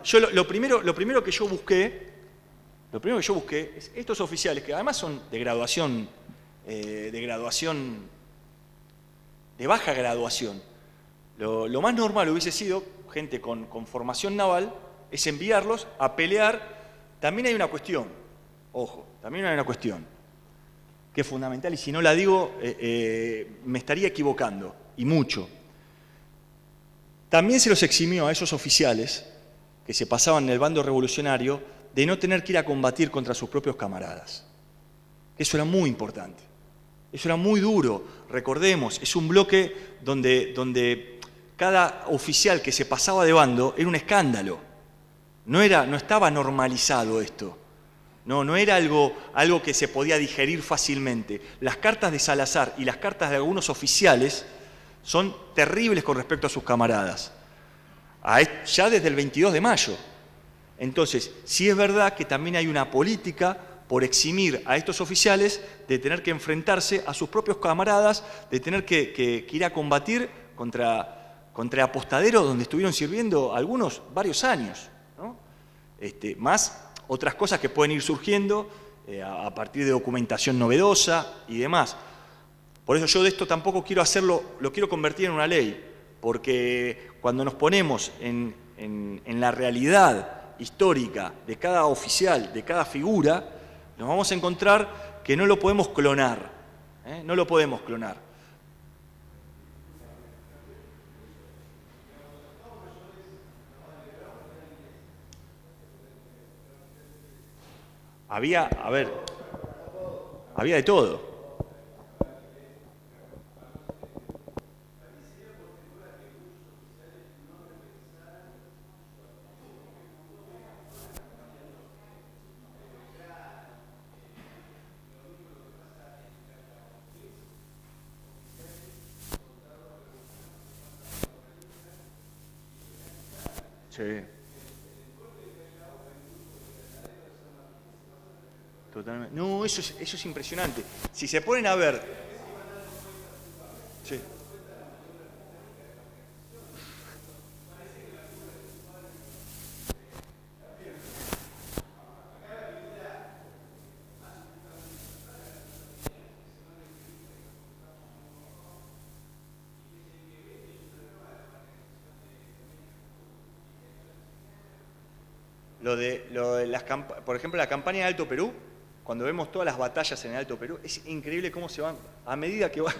yo lo primero que yo busqué es estos oficiales, que además son de baja graduación. Lo más normal hubiese sido gente con formación naval, es enviarlos a pelear. También hay una cuestión, ojo, también hay una cuestión que es fundamental, y si no la digo me estaría equivocando, y mucho. También se los eximió a esos oficiales que se pasaban en el bando revolucionario de no tener que ir a combatir contra sus propios camaradas. Eso era muy importante, eso era muy duro. Recordemos, es un bloque donde cada oficial que se pasaba de bando era un escándalo. No estaba normalizado esto. No era algo que se podía digerir fácilmente. Las cartas de Salazar y las cartas de algunos oficiales son terribles con respecto a sus camaradas. Ya desde el 22 de mayo. Entonces, sí es verdad que también hay una política por eximir a estos oficiales de tener que enfrentarse a sus propios camaradas, de tener que ir a combatir contra apostaderos donde estuvieron sirviendo algunos varios años, ¿no? Más otras cosas que pueden ir surgiendo a partir de documentación novedosa y demás. Por eso yo de esto tampoco quiero lo quiero convertir en una ley, porque cuando nos ponemos en la realidad histórica de cada oficial, de cada figura, nos vamos a encontrar que no lo podemos clonar, no lo podemos clonar. Había de todo. Sí. Totalmente. No, eso es impresionante. Si se ponen a ver... Sí. Lo de las por ejemplo, la campaña de Alto Perú, cuando vemos todas las batallas en el Alto Perú, es increíble cómo se van, a medida que va,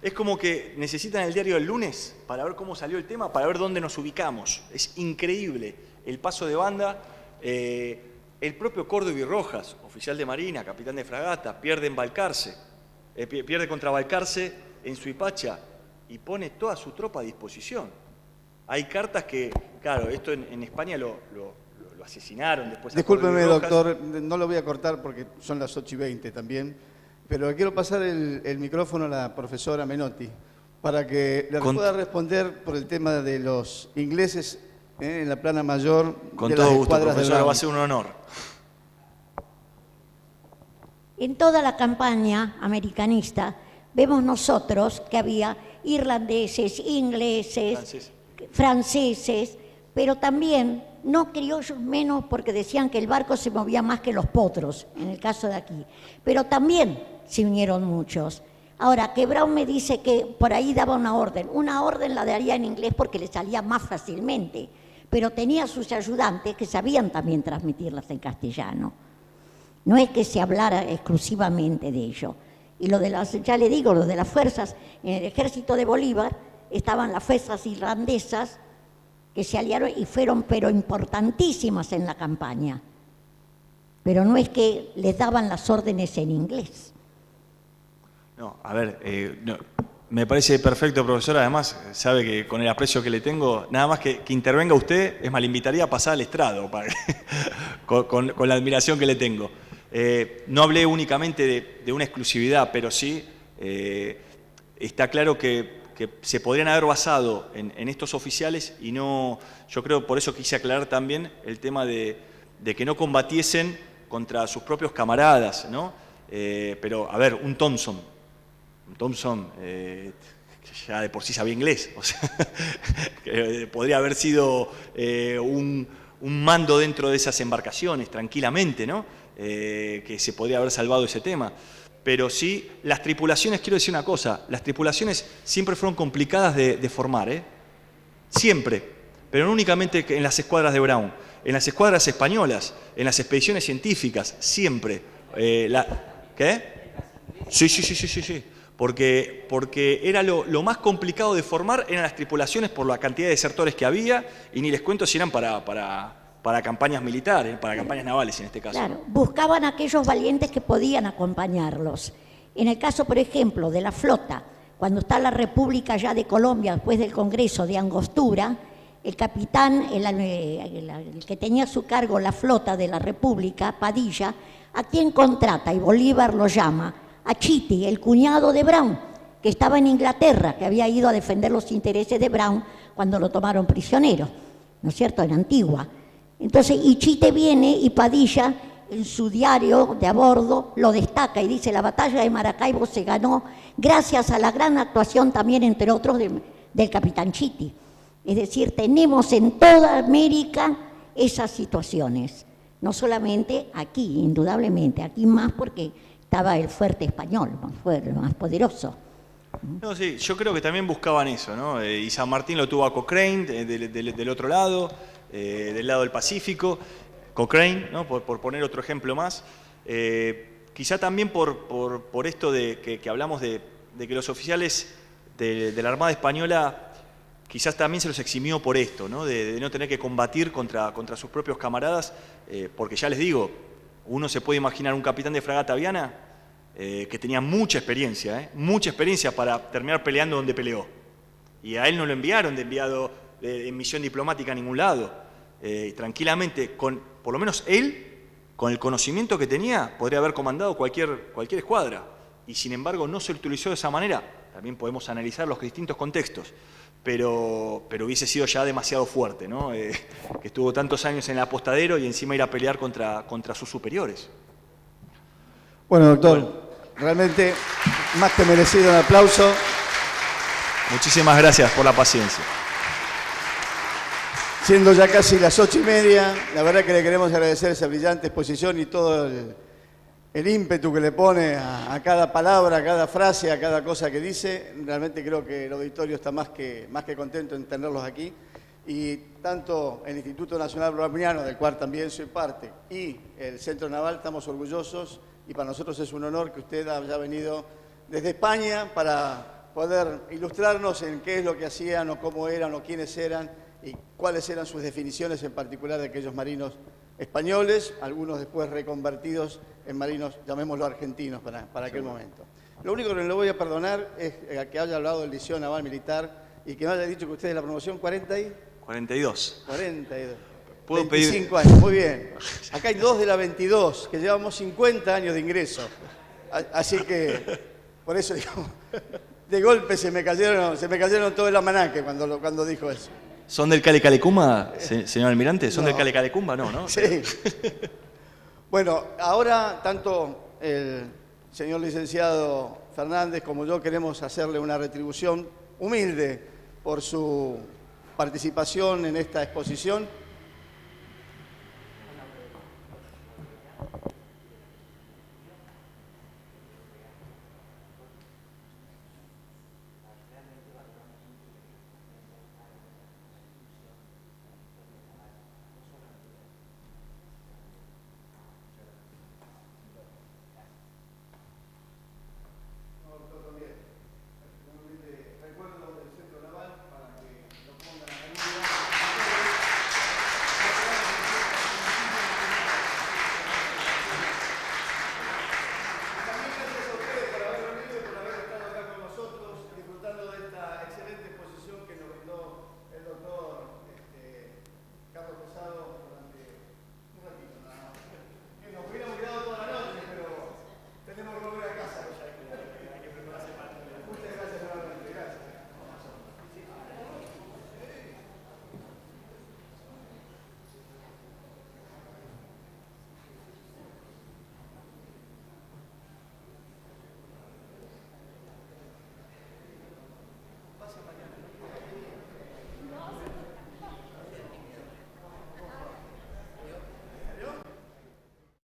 es como que necesitan el diario del lunes para ver cómo salió el tema, para ver dónde nos ubicamos. Es increíble el paso de banda. El propio Córdoba y Rojas, oficial de Marina, capitán de fragata, pierde en Balcarce, pierde contra Balcarce en Suipacha y pone toda su tropa a disposición. Hay cartas que, claro, esto en España lo asesinaron después. Discúlpeme, doctor, no lo voy a cortar porque son las 8:20 también, pero quiero pasar el micrófono a la profesora Menotti para que le pueda responder por el tema de los ingleses en la plana mayor. Con todo gusto, profesora, va a ser un honor. En toda la campaña americanista vemos nosotros que había irlandeses, ingleses, franceses, pero también no criollos menos porque decían que el barco se movía más que los potros, en el caso de aquí. Pero también se unieron muchos. Ahora, que Brown me dice que por ahí daba una orden la daría en inglés porque le salía más fácilmente, pero tenía sus ayudantes que sabían también transmitirlas en castellano. No es que se hablara exclusivamente de ello. Y lo de las, ya le digo, lo de las fuerzas, en el ejército de Bolívar estaban las fuerzas irlandesas que se aliaron y fueron pero importantísimas en la campaña. Pero no es que les daban las órdenes en inglés. No, a ver, no, me parece perfecto, profesor. Además, sabe que con el aprecio que le tengo, nada más que intervenga usted, es más, le invitaría a pasar al estrado para, con la admiración que le tengo. No hablé únicamente de una exclusividad, pero sí está claro que se podrían haber basado en estos oficiales y no, yo creo, por eso quise aclarar también el tema de que no combatiesen contra sus propios camaradas, ¿no? Pero, a ver, un Thompson ya de por sí sabía inglés, o sea, podría haber sido un mando dentro de esas embarcaciones, tranquilamente, ¿no? Que se podría haber salvado ese tema. Pero sí, las tripulaciones, quiero decir una cosa, las tripulaciones siempre fueron complicadas de formar, siempre, pero no únicamente en las escuadras de Brown, en las escuadras españolas, en las expediciones científicas, siempre. ¿Qué? Sí. Porque era lo más complicado de formar, eran las tripulaciones por la cantidad de desertores que había, y ni les cuento si eran para campañas militares, para campañas navales en este caso. Claro, buscaban a aquellos valientes que podían acompañarlos. En el caso, por ejemplo, de la flota, cuando está la República ya de Colombia, después del Congreso de Angostura, el capitán, el que tenía a su cargo la flota de la República, Padilla, ¿a quién contrata? Y Bolívar lo llama a Chitty, el cuñado de Brown, que estaba en Inglaterra, que había ido a defender los intereses de Brown cuando lo tomaron prisionero, ¿no es cierto?, en Antigua. Entonces, y Chitty viene y Padilla, en su diario de a bordo, lo destaca y dice: la batalla de Maracaibo se ganó gracias a la gran actuación también, entre otros, del capitán Chitty. Es decir, tenemos en toda América esas situaciones, no solamente aquí, indudablemente, aquí más porque estaba el fuerte español, más poderoso. No, sí, yo creo que también buscaban eso, ¿no? Y San Martín lo tuvo a Cochrane del otro lado, del lado del Pacífico, Cochrane, ¿no? Por poner otro ejemplo más. Quizá también por esto de que hablamos de que los oficiales de la Armada Española quizás también se los eximió por esto, ¿no? De no tener que combatir contra sus propios camaradas, porque ya les digo, uno se puede imaginar un capitán de fragata aviana que tenía mucha experiencia para terminar peleando donde peleó. Y a él no lo enviaron en misión diplomática a ningún lado. Tranquilamente, por lo menos él, con el conocimiento que tenía, podría haber comandado cualquier escuadra. Y sin embargo no se utilizó de esa manera. También podemos analizar los distintos contextos. Pero hubiese sido ya demasiado fuerte, ¿no? Que estuvo tantos años en el apostadero y encima ir a pelear contra sus superiores. Bueno, doctor, realmente más que merecido un aplauso. Muchísimas gracias por la paciencia. Siendo ya casi las 8:30, la verdad que le queremos agradecer esa brillante exposición y todo el ímpetu que le pone a cada palabra, a cada frase, a cada cosa que dice. Realmente creo que el auditorio está más que contento en tenerlos aquí. Y tanto el Instituto Nacional Browniano, del cual también soy parte, y el Centro Naval, estamos orgullosos, y para nosotros es un honor que usted haya venido desde España para poder ilustrarnos en qué es lo que hacían, o cómo eran, o quiénes eran, y cuáles eran sus definiciones en particular de aquellos marinos españoles, algunos después reconvertidos en marinos, llamémoslo argentinos, para aquel momento. Lo único que le voy a perdonar es que haya hablado del Liceo Naval Militar y que me haya dicho que usted es la promoción 42. 42. ¿Puedo 25 pedir? años, muy bien. Acá hay 2 de la 22, que llevamos 50 años de ingreso. Así que, por eso, digamos, de golpe se me cayeron todo el almanaque cuando dijo eso. ¿Son del Cale Calecumba, señor almirante? ¿Son No. del Cale Calecumba? No, ¿no? Sí. Bueno, ahora tanto el señor licenciado Fernández como yo queremos hacerle una retribución humilde por su participación en esta exposición